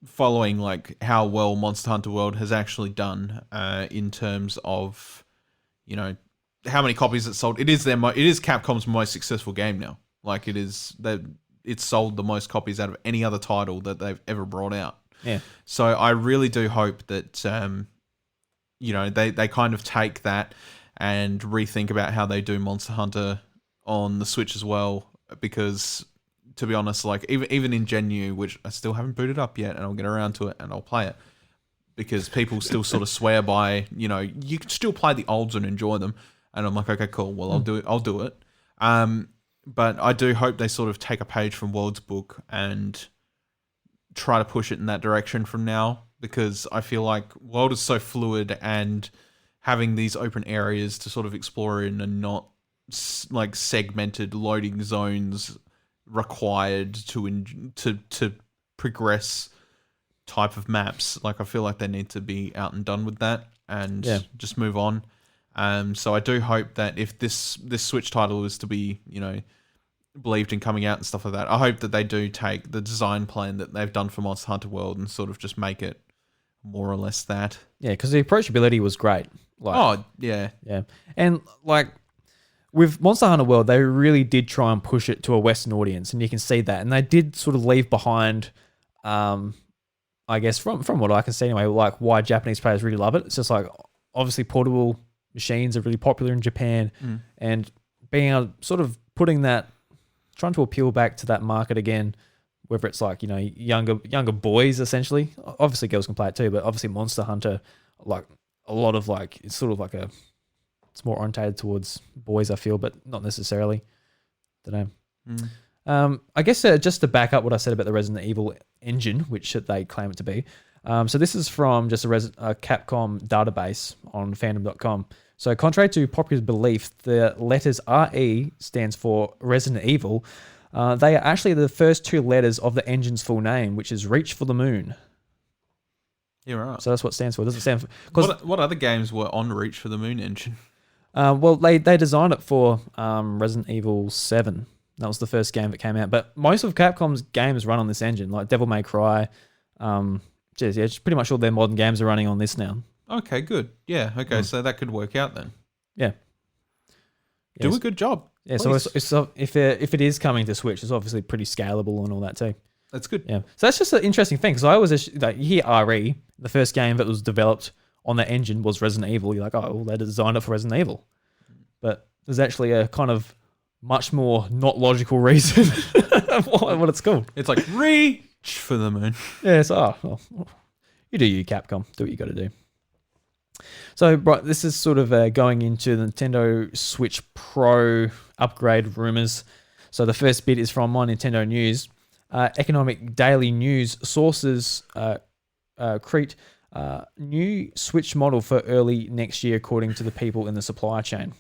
following like how well Monster Hunter World has actually done in terms of, you know, how many copies it sold. It is Capcom's most successful game now. Like it's sold the most copies out of any other title that they've ever brought out. Yeah. So I really do hope that you know, they kind of take that and rethink about how they do Monster Hunter on the Switch as well, because to be honest, like even in Gen U, which I still haven't booted up yet, and I'll get around to it and I'll play it, because people still sort of swear by, you know, you can still play the olds and enjoy them, and I'm like, okay, cool, well, I'll do it. But I do hope they sort of take a page from World's book and try to push it in that direction from now, because I feel like World is so fluid, and having these open areas to sort of explore in and not like segmented loading zones required to progress type of maps. Like I feel like they need to be out and done with that and just move on. So I do hope that if this Switch title is to be, you know, believed in coming out and stuff like that, I hope that they do take the design plan that they've done for Monster Hunter World and sort of just make it more or less that. Yeah, because the approachability was great. Like, oh, yeah. Yeah. And like with Monster Hunter World, they really did try and push it to a Western audience, and you can see that. And they did sort of leave behind, I guess, from what I can see anyway, like why Japanese players really love it. It's just like, obviously portable machines are really popular in Japan, and being able sort of putting that, trying to appeal back to that market again, whether it's like, you know, younger boys essentially. Obviously girls can play it too, but obviously Monster Hunter, like a lot of like, it's sort of like it's more orientated towards boys, I feel, but not necessarily. Don't know. I guess just to back up what I said about the Resident Evil engine, which they claim it to be. So this is from just a Capcom database on fandom.com. So contrary to popular belief, the letters RE stands for Resident Evil. They are actually the first two letters of the engine's full name, which is Reach for the Moon. You're right. So that's what it stands for. It doesn't stand for... What other games were on Reach for the Moon engine? Well, they designed it for Resident Evil 7. That was the first game that came out. But most of Capcom's games run on this engine, like Devil May Cry. Pretty much all their modern games are running on this now. Okay, good. Yeah, okay, so that could work out then. Yeah. Do a good job. Yeah, please. So if it is coming to Switch, it's obviously pretty scalable and all that too. That's good. Yeah. So that's just an interesting thing, because I always, like, you hear RE, the first game that was developed on that engine was Resident Evil. You're like, oh, well, they designed it for Resident Evil. But there's actually a kind of much more not logical reason what it's called. It's like Reach for the Moon. Yeah, so you do you, Capcom. Do what you got to do. So, right, this is sort of going into the Nintendo Switch Pro upgrade rumors. So the first bit is from My Nintendo News. Economic Daily News sources create new Switch model for early next year, according to the people in the supply chain.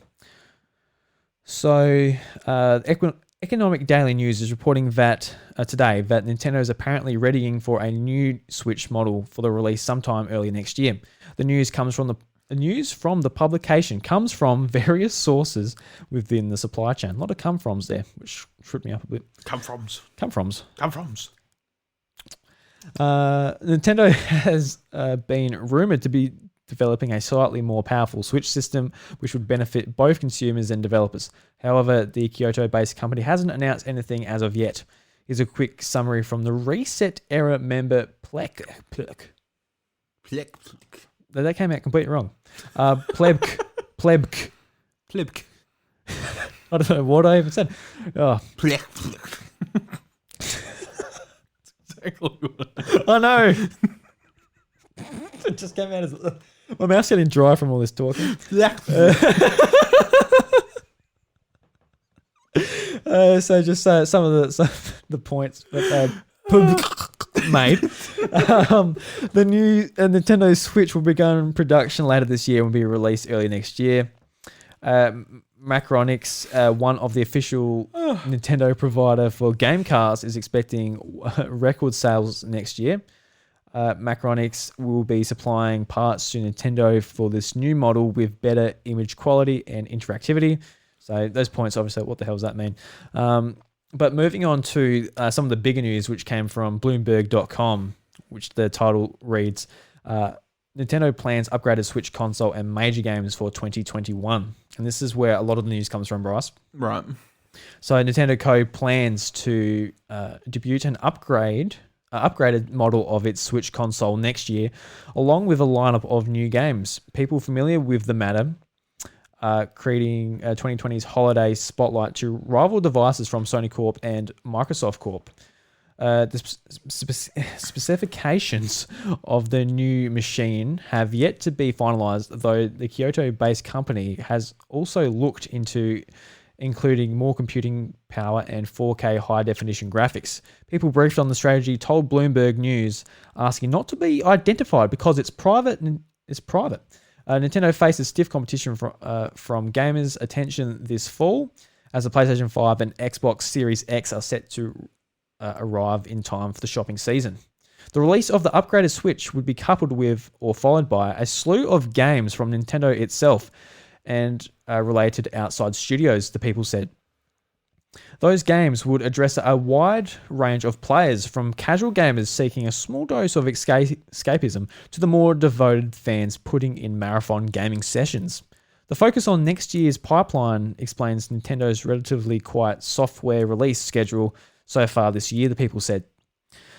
So, Economic Daily News is reporting that today that Nintendo is apparently readying for a new Switch model for the release sometime early next year. The news from the publication comes from various sources within the supply chain. A lot of come-froms there, which tripped me up a bit. Come-froms. Nintendo has been rumored to be developing a slightly more powerful Switch system, which would benefit both consumers and developers. However, the Kyoto-based company hasn't announced anything as of yet. Here's a quick summary from the Reset Era member Plek. That came out completely wrong. Plebk. I don't know what I even said. Oh. I know. It just came out as my mouth's getting dry from all this talking. So just some of the points that made. The new Nintendo Switch will begin production later this year and will be released early next year. Macronix, one of the official Nintendo provider for game cars, is expecting record sales next year. Macronix will be supplying parts to Nintendo for this new model with better image quality and interactivity. So those points, obviously, what the hell does that mean? But moving on to some of the bigger news, which came from Bloomberg.com, which the title reads, Nintendo plans upgraded Switch console and major games for 2021. And this is where a lot of the news comes from, Bryce. Right. So Nintendo Co. plans to debut an upgraded model of its Switch console next year, along with a lineup of new games. People familiar with the matter creating 2020's holiday spotlight to rival devices from Sony Corp and Microsoft Corp. The specifications of the new machine have yet to be finalized, though the Kyoto-based company has also looked into including more computing power and 4K high-definition graphics. People briefed on the strategy told Bloomberg News, asking not to be identified because it's private. Nintendo faces stiff competition from gamers' attention this fall, as the PlayStation 5 and Xbox Series X are set to arrive in time for the shopping season. The release of the upgraded Switch would be coupled with or followed by a slew of games from Nintendo itself and related outside studios, the people said. Those games would address a wide range of players, from casual gamers seeking a small dose of escapism to the more devoted fans putting in marathon gaming sessions. The focus on next year's pipeline explains Nintendo's relatively quiet software release schedule so far this year, the people said.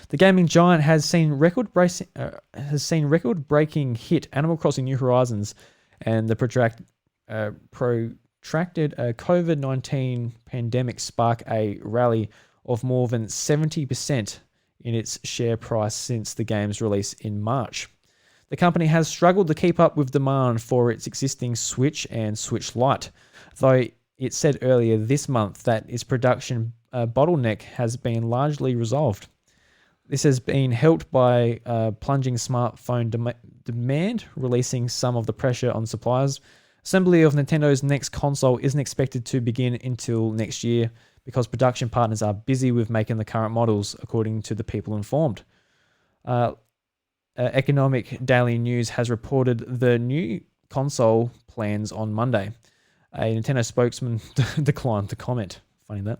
The gaming giant has seen record-breaking hit Animal Crossing New Horizons, and the protracted COVID-19 pandemic sparked a rally of more than 70% in its share price since the game's release in March. The company has struggled to keep up with demand for its existing Switch and Switch Lite, though it said earlier this month that its production bottleneck has been largely resolved. This has been helped by plunging smartphone demand, releasing some of the pressure on suppliers. Assembly of Nintendo's next console isn't expected to begin until next year because production partners are busy with making the current models, according to the people informed. Economic Daily News has reported the new console plans on Monday. A Nintendo spokesman declined to comment. Funny that.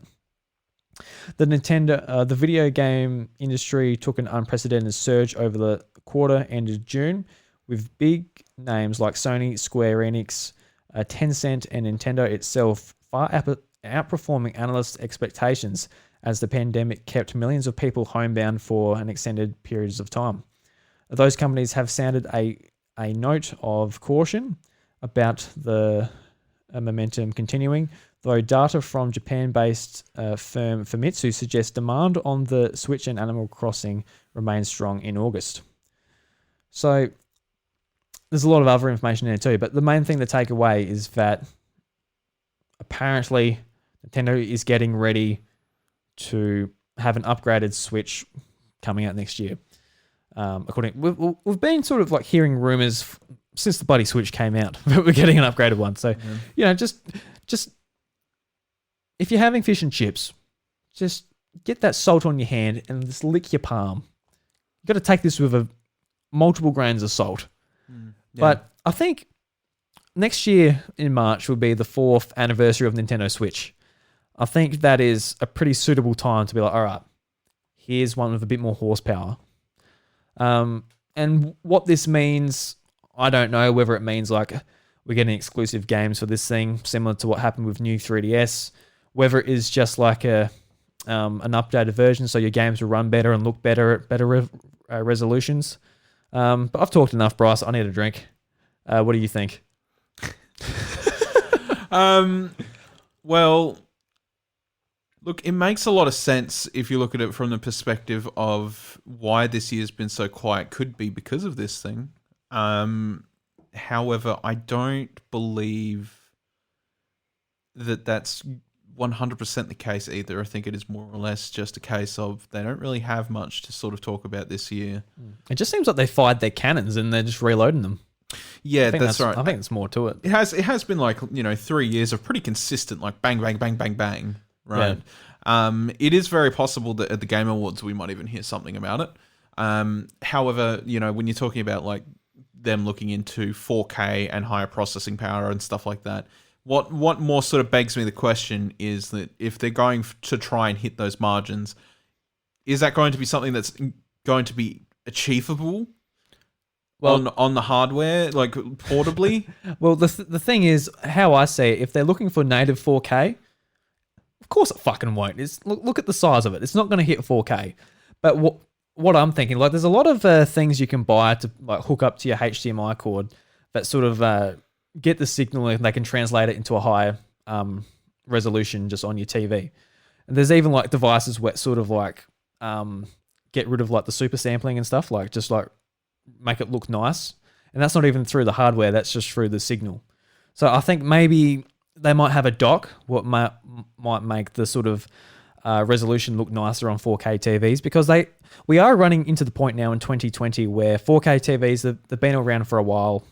The video game industry took an unprecedented surge over the quarter ended June, with big names like Sony, Square Enix, Tencent, and Nintendo itself far outperforming analysts' expectations as the pandemic kept millions of people homebound for an extended periods of time. Those companies have sounded a note of caution about the momentum continuing, though data from Japan-based firm Famitsu suggests demand on the Switch and Animal Crossing remains strong in August. So there's a lot of other information there too, but the main thing to take away is that apparently Nintendo is getting ready to have an upgraded Switch coming out next year. We've been sort of like hearing rumors since the bloody Switch came out that we're getting an upgraded one. So, just if you're having fish and chips, just get that salt on your hand and just lick your palm. You've got to take this with multiple grains of salt. But I think next year in March will be the 4th anniversary of Nintendo Switch. I think that is a pretty suitable time to be like, all right, here's one with a bit more horsepower. And what this means, I don't know, whether it means like we're getting exclusive games for this thing, similar to what happened with new 3DS, whether it is just like a an updated version so your games will run better and look better at better resolutions. But I've talked enough, Bryce. I need a drink. What do you think? Well, look, it makes a lot of sense if you look at it from the perspective of why this year's been so quiet. Could be because of this thing. However, I don't believe that that's 100% the case either. I think it is more or less just a case of they don't really have much to sort of talk about this year. It just seems like they fired their cannons and they're just reloading them. Yeah, that's right. I think it's more to it. It has been like, 3 years of pretty consistent, like bang, bang, bang, bang, bang, right? Yeah. It is very possible that at the Game Awards we might even hear something about it. However, when you're talking about like them looking into 4K and higher processing power and stuff like that, what more sort of begs me the question is that if they're going to try and hit those margins, is that going to be something that's going to be achievable? Well, on the hardware, like portably? Well, the thing is, how I see it, if they're looking for native 4K, of course it fucking won't. Look at the size of it. It's not going to hit 4K. But what I'm thinking, like, there's a lot of things you can buy to like hook up to your HDMI cord that sort of get the signal and they can translate it into a higher resolution just on your TV. And there's even like devices where sort of like get rid of like the super sampling and stuff, like just like make it look nice. And that's not even through the hardware, that's just through the signal. So I think maybe they might have a dock what might make the sort of resolution look nicer on 4K TVs, because we are running into the point now in 2020 where 4K TVs, they've been around for a while.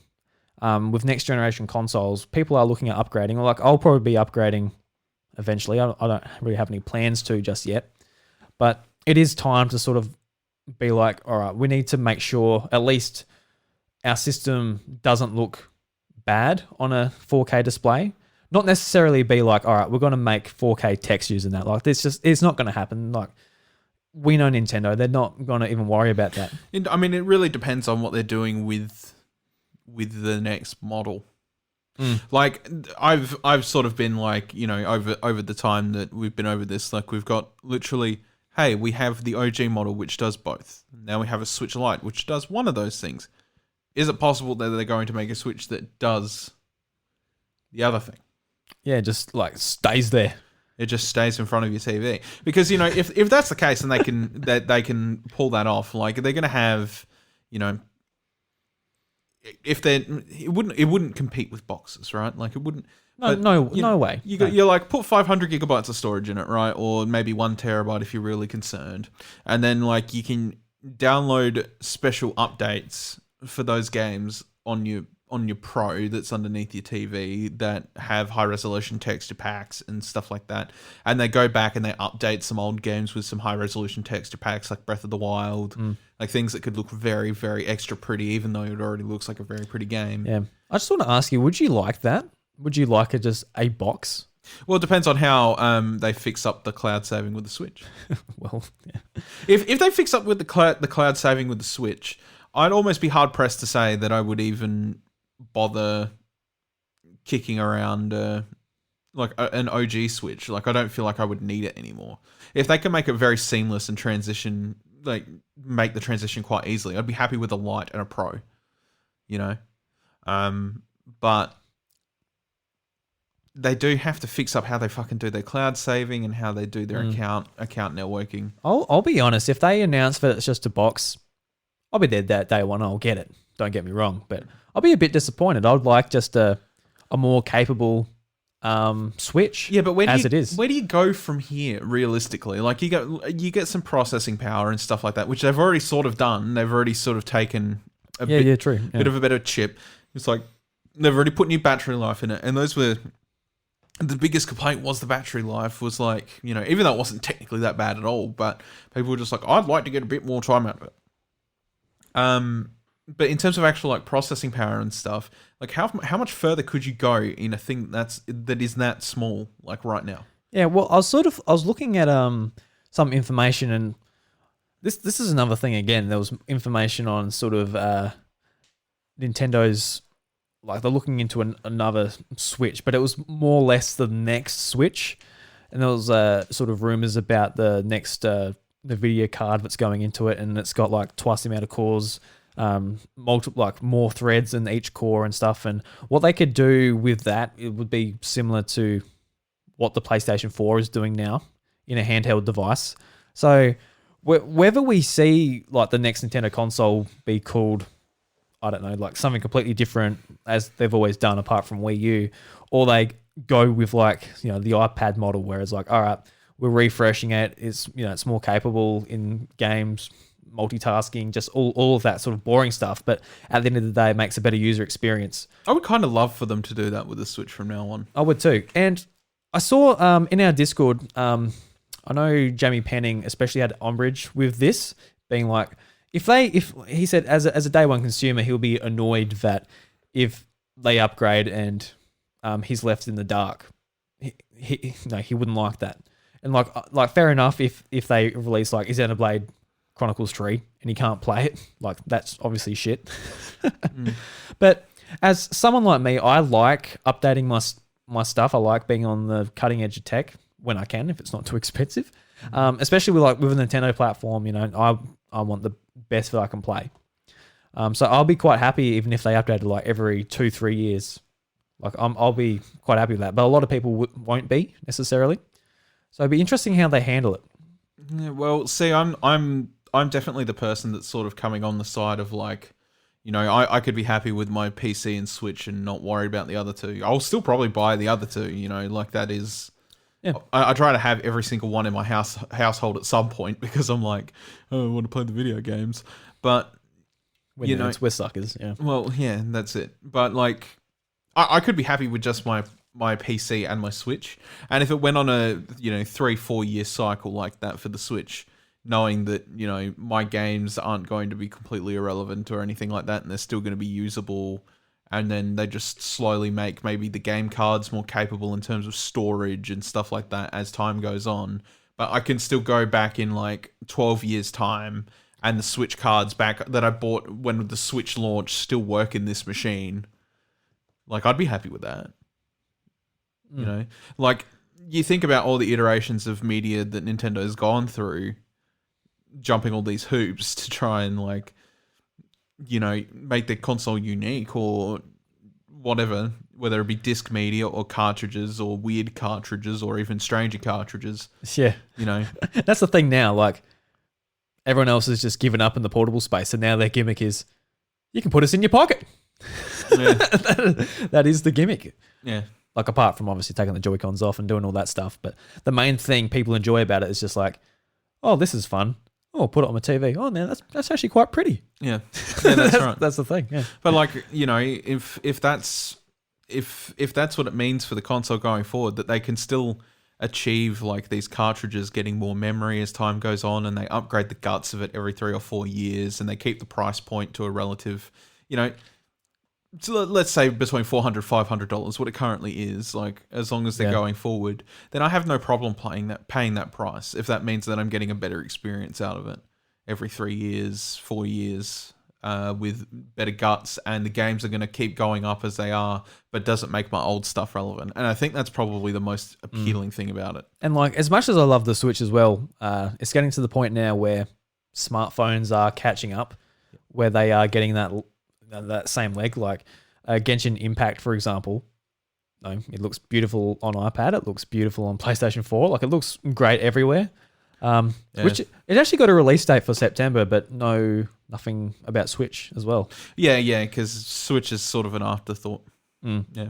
With next generation consoles, people are looking at upgrading. Like, I'll probably be upgrading eventually. I don't really have any plans to just yet, but it is time to sort of be like, all right, we need to make sure at least our system doesn't look bad on a 4K display. Not necessarily be like, all right, we're going to make 4K textures and that. Like, it's not going to happen. Like, we know Nintendo, they're not going to even worry about that. I mean, it really depends on what they're doing with the next model. Like, I've sort of been like, over the time that we've been over this, like, we've got literally, hey, we have the OG model which does both. Now we have a Switch Lite which does one of those things. Is it possible that they're going to make a Switch that does the other thing? Yeah, just like stays there. It just stays in front of your TV. Because, if that's the case and they can pull that off, like, they're going to have, if it wouldn't compete with boxes, right? Like, it wouldn't. No way. You're like, put 500 gigabytes of storage in it, right? Or maybe 1 terabyte if you're really concerned. And then, like, you can download special updates for those games on your Pro that's underneath your TV that have high resolution texture packs and stuff like that. And they go back and they update some old games with some high resolution texture packs like Breath of the Wild, like things that could look very, very extra pretty, even though it already looks like a very pretty game. Yeah. I just want to ask you, would you like that? Would you like it just a box? Well, it depends on how they fix up the cloud saving with the Switch. Well, yeah. If they fix up with the cloud saving with the Switch, I'd almost be hard pressed to say that I would even bother kicking around like an OG Switch. Like, I don't feel like I would need it anymore. If they can make it very seamless and make the transition quite easily, I'd be happy with a Lite and a Pro. But they do have to fix up how they fucking do their cloud saving and how they do their account networking. I'll be honest, if they announce that it's just a box, I'll be there that day one. I'll get it. Don't get me wrong, but I'll be a bit disappointed. I'd like just a more capable Switch. Yeah, but it is. Where do you go from here? Realistically, like, you get some processing power and stuff like that, which they've already sort of done. They've already sort of taken a bit of a better chip. It's like they've already put new battery life in it, and those were the biggest complaint was the battery life was like, even though it wasn't technically that bad at all, but people were just like, I'd like to get a bit more time out of it. But in terms of actual like processing power and stuff, like how much further could you go in a thing that is that small, like right now? Yeah, well, I was looking at some information, and this is another thing again. There was information on sort of Nintendo's, like, they're looking into another Switch, but it was more or less the next Switch. and there was sort of rumors about the next NVIDIA card that's going into it, and it's got like twice the amount of cores, more threads in each core and stuff. And what they could do with that, it would be similar to what the PlayStation 4 is doing now in a handheld device. So whether we see like the next Nintendo console be called, I don't know, like something completely different as they've always done apart from Wii U, or they go with like, the iPad model where it's like, all right, we're refreshing it. It's, it's more capable in games, multitasking, just all of that sort of boring stuff. But at the end of the day, it makes a better user experience. I would kind of love for them to do that with the Switch from now on. I would too. And I saw in our Discord, I know Jamie Penning especially had umbrage with this, being like, if he said as a day one consumer, he'll be annoyed that if they upgrade and he's left in the dark, he wouldn't like that. And like fair enough if they release like Xenoblade Chronicles 3 and he can't play it, like that's obviously shit. But as someone like me, I like updating my stuff. I like being on the cutting edge of tech when I can, if it's not too expensive. Especially with a Nintendo platform, I want the best that I can play. So I'll be quite happy even if they update it like every 2-3 years. Like I'll be quite happy with that. But a lot of people won't be necessarily. So it'd be interesting how they handle it. Yeah, well, see, I'm definitely the person that's sort of coming on the side of like, I could be happy with my PC and Switch and not worried about the other two. I'll still probably buy the other two, like that is... Yeah. I try to have every single one in my household at some point because I'm like, oh, I want to play the video games. But, we're suckers, yeah. Well, yeah, that's it. But like, I could be happy with just my PC and my Switch. And if it went on a, 3-4 year cycle like that for the Switch, knowing that, my games aren't going to be completely irrelevant or anything like that, and they're still going to be usable, and then they just slowly make maybe the game cards more capable in terms of storage and stuff like that as time goes on. But I can still go back in like 12 years time and the Switch cards back that I bought when the Switch launched still work in this machine. Like, I'd be happy with that. Like, you think about all the iterations of media that Nintendo's gone through, jumping all these hoops to try and like, make the console unique or whatever, whether it be disc media or cartridges or weird cartridges or even stranger cartridges. Yeah. That's the thing now. Like, everyone else has just given up in the portable space, and now their gimmick is, you can put us in your pocket. Yeah. That is the gimmick. Yeah. Like, apart from obviously taking the Joy-Cons off and doing all that stuff. But the main thing people enjoy about it is just like, oh, this is fun. Oh, put it on my TV. Oh, man, that's actually quite pretty. Yeah, that's right. That's the thing. Yeah, but like if that's what it means for the console going forward, that they can still achieve like these cartridges getting more memory as time goes on, and they upgrade the guts of it every 3 or 4 years, and they keep the price point to a relative, so let's say between $400, $500, what it currently is, like as long as they're going forward, then I have no problem paying that price if that means that I'm getting a better experience out of it every 3 years, 4 years, with better guts, and the games are going to keep going up as they are, but doesn't make my old stuff relevant. And I think that's probably the most appealing thing about it. And like, as much as I love the Switch as well, it's getting to the point now where smartphones are catching up, where they are getting that same leg. Like Genshin Impact, for example, it looks beautiful on iPad. It looks beautiful on PlayStation 4. Like, it looks great everywhere. Which it actually got a release date for September, but nothing about Switch as well. Yeah, because Switch is sort of an afterthought. Yeah,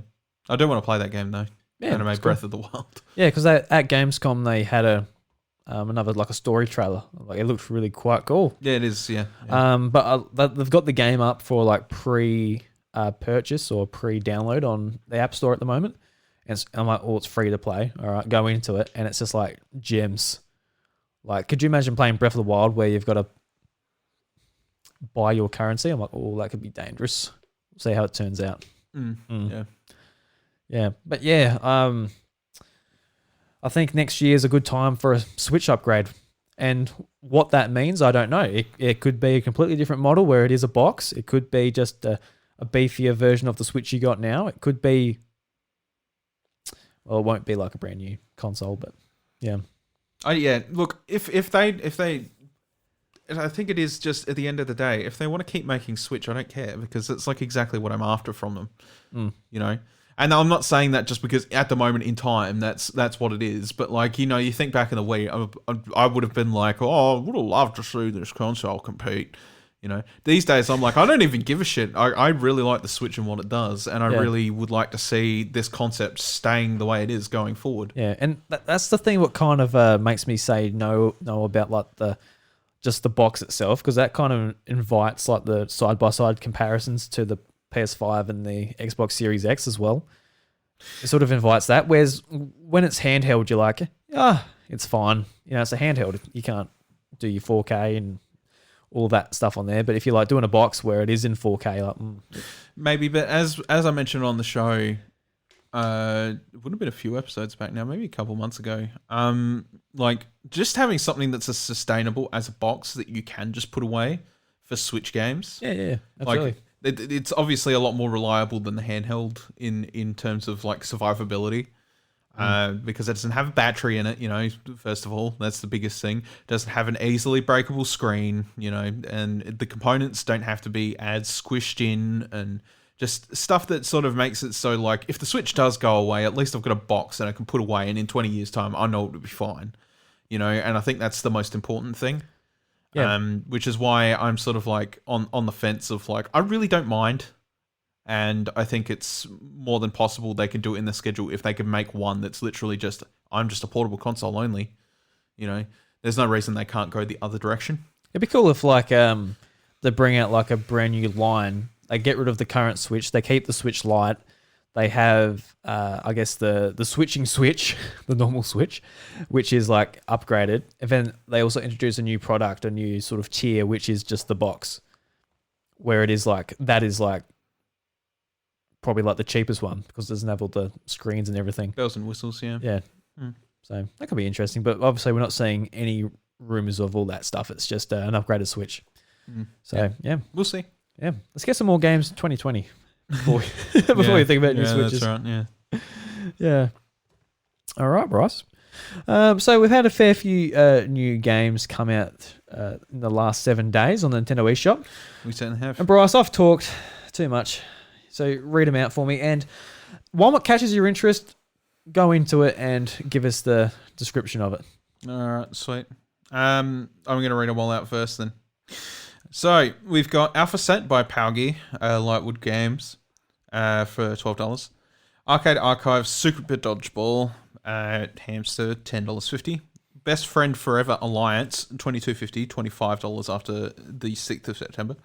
I do want to play that game though. Yeah, Anime Breath of the Wild. Yeah, because at Gamescom they had another like a story trailer. Like, it looked really quite cool. Yeah, it is. Yeah. But they've got the game up for like pre-purchase or pre-download on the App Store at the moment, and I'm like, oh, it's free to play. All right, go into it, and it's just like gems. Like, could you imagine playing Breath of the Wild where you've got to buy your currency? I'm like, oh, that could be dangerous. See how it turns out. Yeah. Yeah. But yeah, I think next year is a good time for a Switch upgrade. And what that means, I don't know. It could be a completely different model where it is a box. It could be just a beefier version of the Switch you got now. It could be, well, it won't be like a brand new console, but Yeah. Yeah. Look, if they, I think it is just at the end of the day, if they want to keep making Switch, I don't care because it's like exactly what I'm after from them. You know. And I'm not saying that just because at the moment in time that's what it is, but like you think back in the Wii, I would have been like, oh, I would have loved to see this console compete. These days I'm like, I don't even give a shit. I really like the Switch and what it does, and I really would like to see this concept staying the way it is going forward. Yeah, and that's the thing. What kind of makes me say no about like just the box itself, because that kind of invites like the side by side comparisons to the PS5 and the Xbox Series X as well. It sort of invites that. Whereas when it's handheld, you're like, it's fine. It's a handheld. You can't do your 4K and all that stuff on there. But if you're like doing a box where it is in 4K, like maybe. But as I mentioned on the show, it would have been a few episodes back now, maybe a couple months ago. Like just having something that's sustainable as a box that you can just put away for Switch games. Yeah, absolutely. Like, it's obviously a lot more reliable than the handheld in terms of like survivability, because it doesn't have a battery in it. First of all, that's the biggest thing. It doesn't have an easily breakable screen, and the components don't have to be as squished in, and just stuff that sort of makes it so like if the Switch does go away, at least I've got a box that I can put away, and in 20 years' time, I know it will be fine. And I think that's the most important thing. Yeah. Which is why I'm sort of like on the fence of like, I really don't mind. And I think it's more than possible they can do it in the schedule if they can make one that's literally I'm just a portable console only. There's no reason they can't go the other direction. It'd be cool if like they bring out like a brand new line. They get rid of the current Switch. They keep the Switch Lite. They have, I guess, the switching Switch, the normal Switch, which is like upgraded. And then they also introduce a new product, a new sort of tier, which is just the box, where that is probably like the cheapest one because it doesn't have all the screens and everything. Bells and whistles, yeah. Yeah. So that could be interesting. But obviously, we're not seeing any rumors of all that stuff. It's just an upgraded Switch. So, yeah. We'll see. Yeah. Let's get some more games in 2020. Before you think about new Switches. That's right, yeah. Yeah. All right, Bryce. So we've had a fair few new games come out in the last 7 days on the Nintendo eShop. We certainly have. And Bryce, I've talked too much, so read them out for me. And one what catches your interest, go into it and give us the description of it. All right, sweet. I'm going to read them all out first then. So we've got Alpha Set by Power Gear, Lightwood Games. For $12. Arcade Archive Super Dodgeball Hamster $10.50. Best Friend Forever Alliance $22.50, $25 after the 6th of September.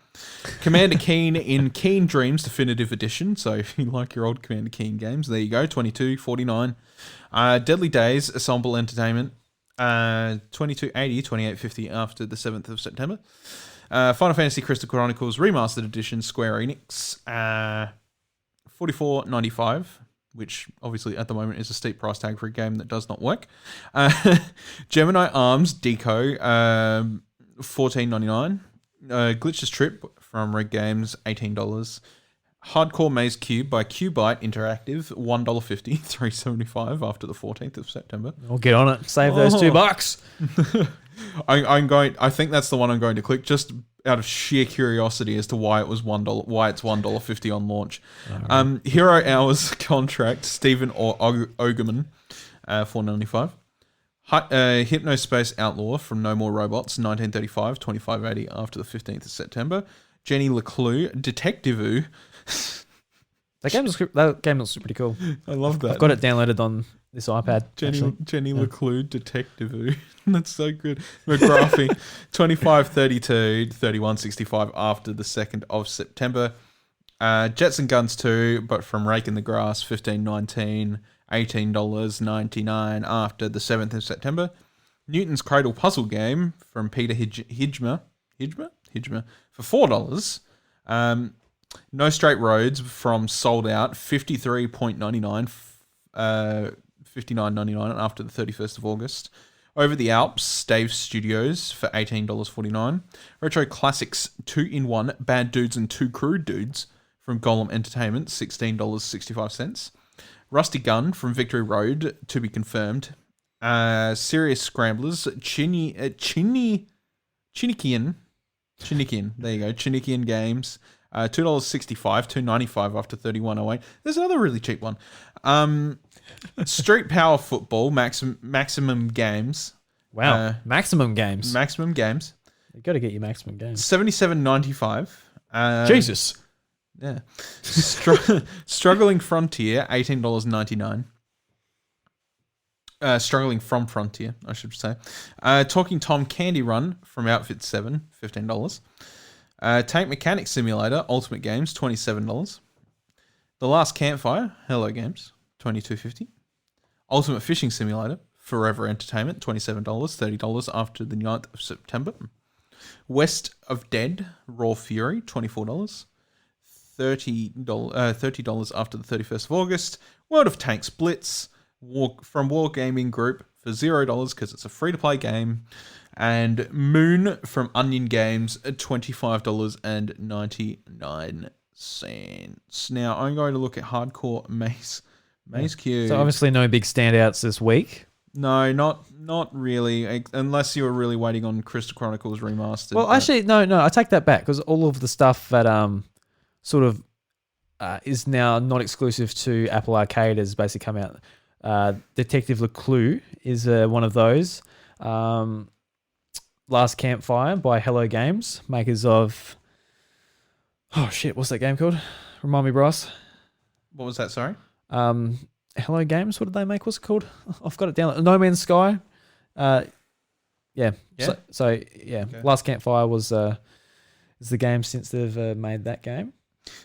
Commander Keen in Keen Dreams Definitive Edition. So if you like your old Commander Keen games, there you go, $22.49. Deadly Days Ensemble Entertainment $22.80, $28.50 after the 7th of September. Final Fantasy Crystal Chronicles Remastered Edition Square Enix $44.95, which obviously at the moment is a steep price tag for a game that does not work. Gemini Arms Deco, $14.99. Glitch's Trip from Red Games, $18. Hardcore Maze Cube by Cubite Interactive, $1.50, $3.75 after the 14th of September. I'll get on it. Save those $2. I think that's the one I'm going to click just out of sheer curiosity as to why it was $1, why it's $1.50 on launch. Hero Hours Contract, Stephen Ogerman, $4.95. Hypnospace Outlaw from No More Robots, $19.35, $25.80 after the 15th of September. Jenny Leclue, Detective-oo. That game looks pretty cool. I love that. I've got it downloaded on this iPad. Jenny Leclue, Detective-oo. That's so good. McGrathy, $25.32, $31.65 after the 2nd of September. Jets and Guns 2, but from Rake in the Grass, $15.19, $18.99 after the 7th of September. Newton's Cradle Puzzle Game from Peter Hijma for $4. No Straight Roads from Sold Out, $53.99, $59.99 after the 31st of August. Over the Alps, Stave Studios for $18.49. Retro Classics 2-in-1, Bad Dudes and Two Crude Dudes from Golem Entertainment, $16.65. Rusty Gun from Victory Road, to be confirmed, Serious Scramblers, Chinikian. There you go. Chinikian Games. $2.65, $2.95 after 31.08. There's another really cheap one. Street Power Football, Maximum Games. Wow. Maximum Games. Maximum Games. You got to get your Maximum Games. $77.95. Jesus. Yeah. Struggling Frontier, $18.99. Struggling from Frontier, I should say. Talking Tom Candy Run from Outfit 7, $15. Tank Mechanic Simulator, Ultimate Games, $27. The Last Campfire, Hello Games, $22.50. Ultimate Fishing Simulator, Forever Entertainment, $27, $30 after the 9th of September. West of Dead, Raw Fury, $24. $30 after the 31st of August. World of Tanks Blitz from War Gaming Group for $0 because it's a free-to-play game. And Moon from Onion Games at $25.99. Now I'm going to look at Hardcore Maze Q. So obviously no big standouts this week. No, not really, unless you were really waiting on Crystal Chronicles Remastered. Well, actually, no, I take that back because all of the stuff that sort of is now not exclusive to Apple Arcade has basically come out. Detective Leclue is one of those. Last Campfire by Hello Games, makers of... Oh, shit, what's that game called? Remind me, Bryce. What was that, sorry? Hello Games, what did they make? What's it called? I've got it down. No Man's Sky. Yeah. So yeah, okay. Last Campfire is the game since they've made that game.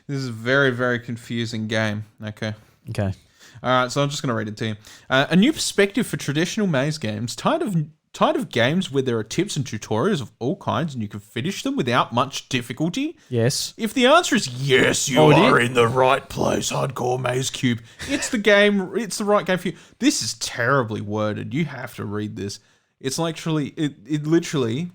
This is a very, very confusing game. Okay. All right, so I'm just going to read it to you. A new perspective for traditional maze games. Tired of games where there are tips and tutorials of all kinds and you can finish them without much difficulty? Yes. If the answer is yes, you are in the right place, Hardcore Maze Cube. It's the game. It's the right game for you. This is terribly worded. You have to read this. It's literally, it literally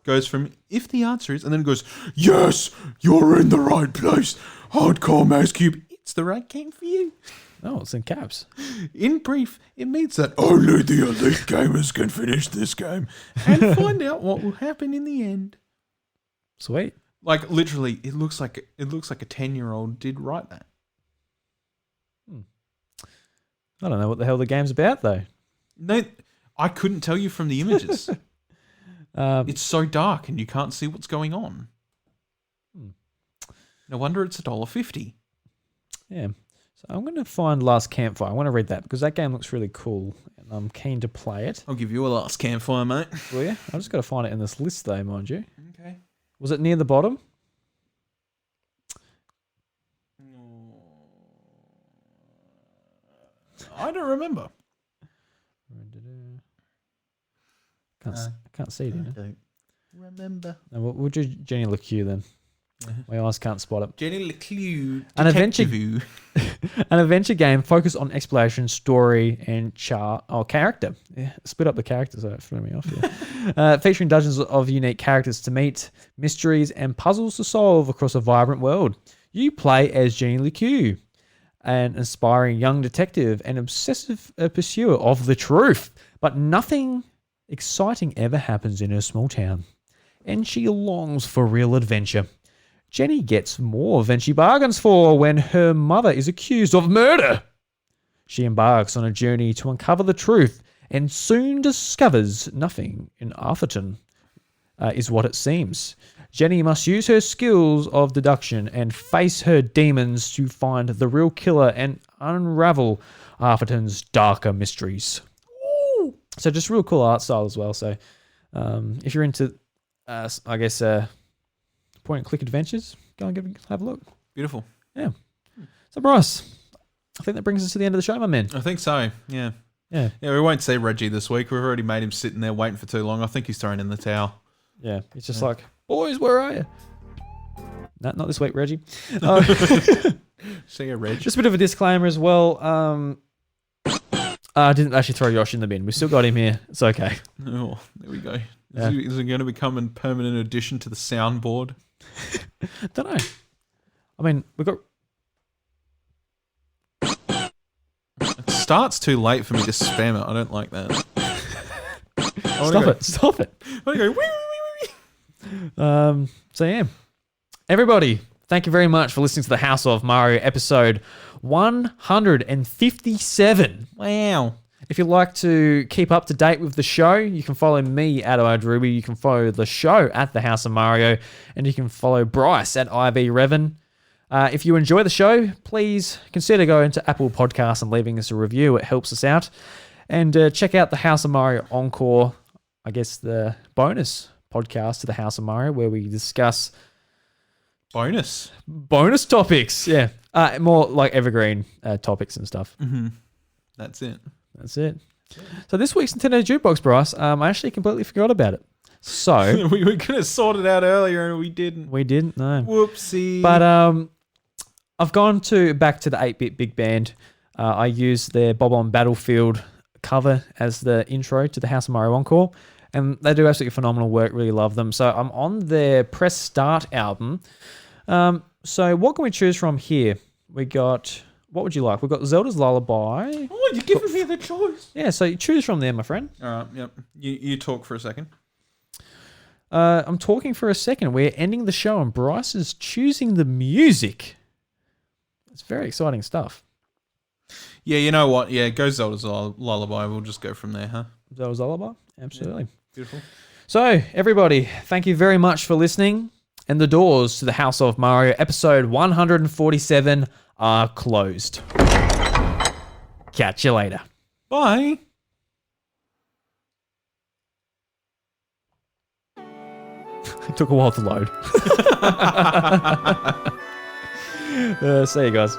goes from if the answer is, and then it goes, yes, you're in the right place, Hardcore Maze Cube. It's the right game for you. Oh, it's in caps. In brief, it means that only the elite gamers can finish this game and find out what will happen in the end. Sweet. Like literally, it looks like a 10-year-old did write that. I don't know what the hell the game's about though. No, I couldn't tell you from the images. It's so dark and you can't see what's going on. No wonder it's $1.50. Yeah. So I'm going to find Last Campfire. I want to read that because that game looks really cool and I'm keen to play it. I'll give you a Last Campfire, mate. Will you? I've just got to find it in this list though, mind you. Okay. Was it near the bottom? I don't remember. Can't see it. I don't remember. No, we'll do Jenny LeCue then. My eyes can't spot it. Jenny LeCue. An adventure game focused on exploration, story, and character. Yeah, split up the characters, so it threw me off here. Featuring dozens of unique characters to meet, mysteries, and puzzles to solve across a vibrant world. You play as Jenny LeCue, an aspiring young detective and obsessive pursuer of the truth. But nothing exciting ever happens in her small town, and she longs for real adventure. Jenny gets more than she bargains for when her mother is accused of murder. She embarks on a journey to uncover the truth and soon discovers nothing in Arthurton is what it seems. Jenny must use her skills of deduction and face her demons to find the real killer and unravel Arthurton's darker mysteries. Ooh. So just real cool art style as well. So if you're into, I guess, point-and-click adventures, go and have a look. Beautiful. Yeah. So, Bryce, I think that brings us to the end of the show, my man. I think so, yeah. Yeah, we won't see Reggie this week. We've already made him sitting there waiting for too long. I think he's thrown in the towel. Yeah, it's just like, boys, where are you? No, not this week, Reggie. See you, Reg. Just a bit of a disclaimer as well. I didn't actually throw Yoshi in the bin. We still got him here. It's okay. Oh, there we go. Is it going to become a permanent addition to the soundboard? Don't know. I mean, we've got... starts too late for me to spam it. I don't like that. Stop it. I want to go, wee, wee, wee, wee. So yeah, everybody, thank you very much for listening to the House of Mario episode 157. Wow. If you'd like to keep up to date with the show, you can follow me at iDruby. You can follow the show at the House of Mario, and you can follow Bryce at IVRevan. If you enjoy the show, please consider going to Apple Podcasts and leaving us a review. It helps us out. And check out the House of Mario Encore, I guess the bonus podcast to the House of Mario, where we discuss bonus topics. Yeah, more like evergreen topics and stuff. Mm-hmm. That's it. So this week's Nintendo Jukebox, Bryce, I actually completely forgot about it. So we were going to sort it out earlier and we didn't. No. Whoopsie. But I've gone back to the 8-bit big band. I used their Bob on Battlefield cover as the intro to the House of Mario Encore, and they do absolutely phenomenal work. Really love them. So I'm on their Press Start album. So what can we choose from here? We got, what would you like? We've got Zelda's Lullaby. Oh, you're giving me the choice. Yeah, so you choose from there, my friend. All right, yep. You talk for a second. I'm talking for a second. We're ending the show and Bryce is choosing the music. It's very exciting stuff. Yeah, you know what? Yeah, go Zelda's Lullaby. We'll just go from there, huh? Zelda's Lullaby? Absolutely. Yeah, beautiful. So, everybody, thank you very much for listening. And the doors to the House of Mario episode 147 are closed. Catch you later. Bye. It took a while to load. See you guys.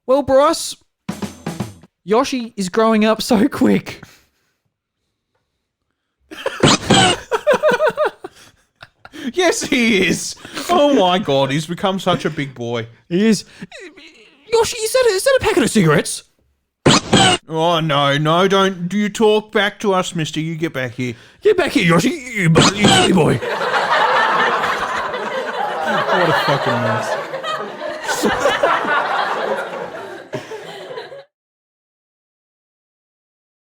Well, Bryce, Yoshi is growing up so quick. Yes, he is. Oh my God, he's become such a big boy. He is. Yoshi, is that a packet of cigarettes? Oh no, don't you talk back to us, mister. You get back here. Get back here, Yoshi, you silly boy. What a fucking mess.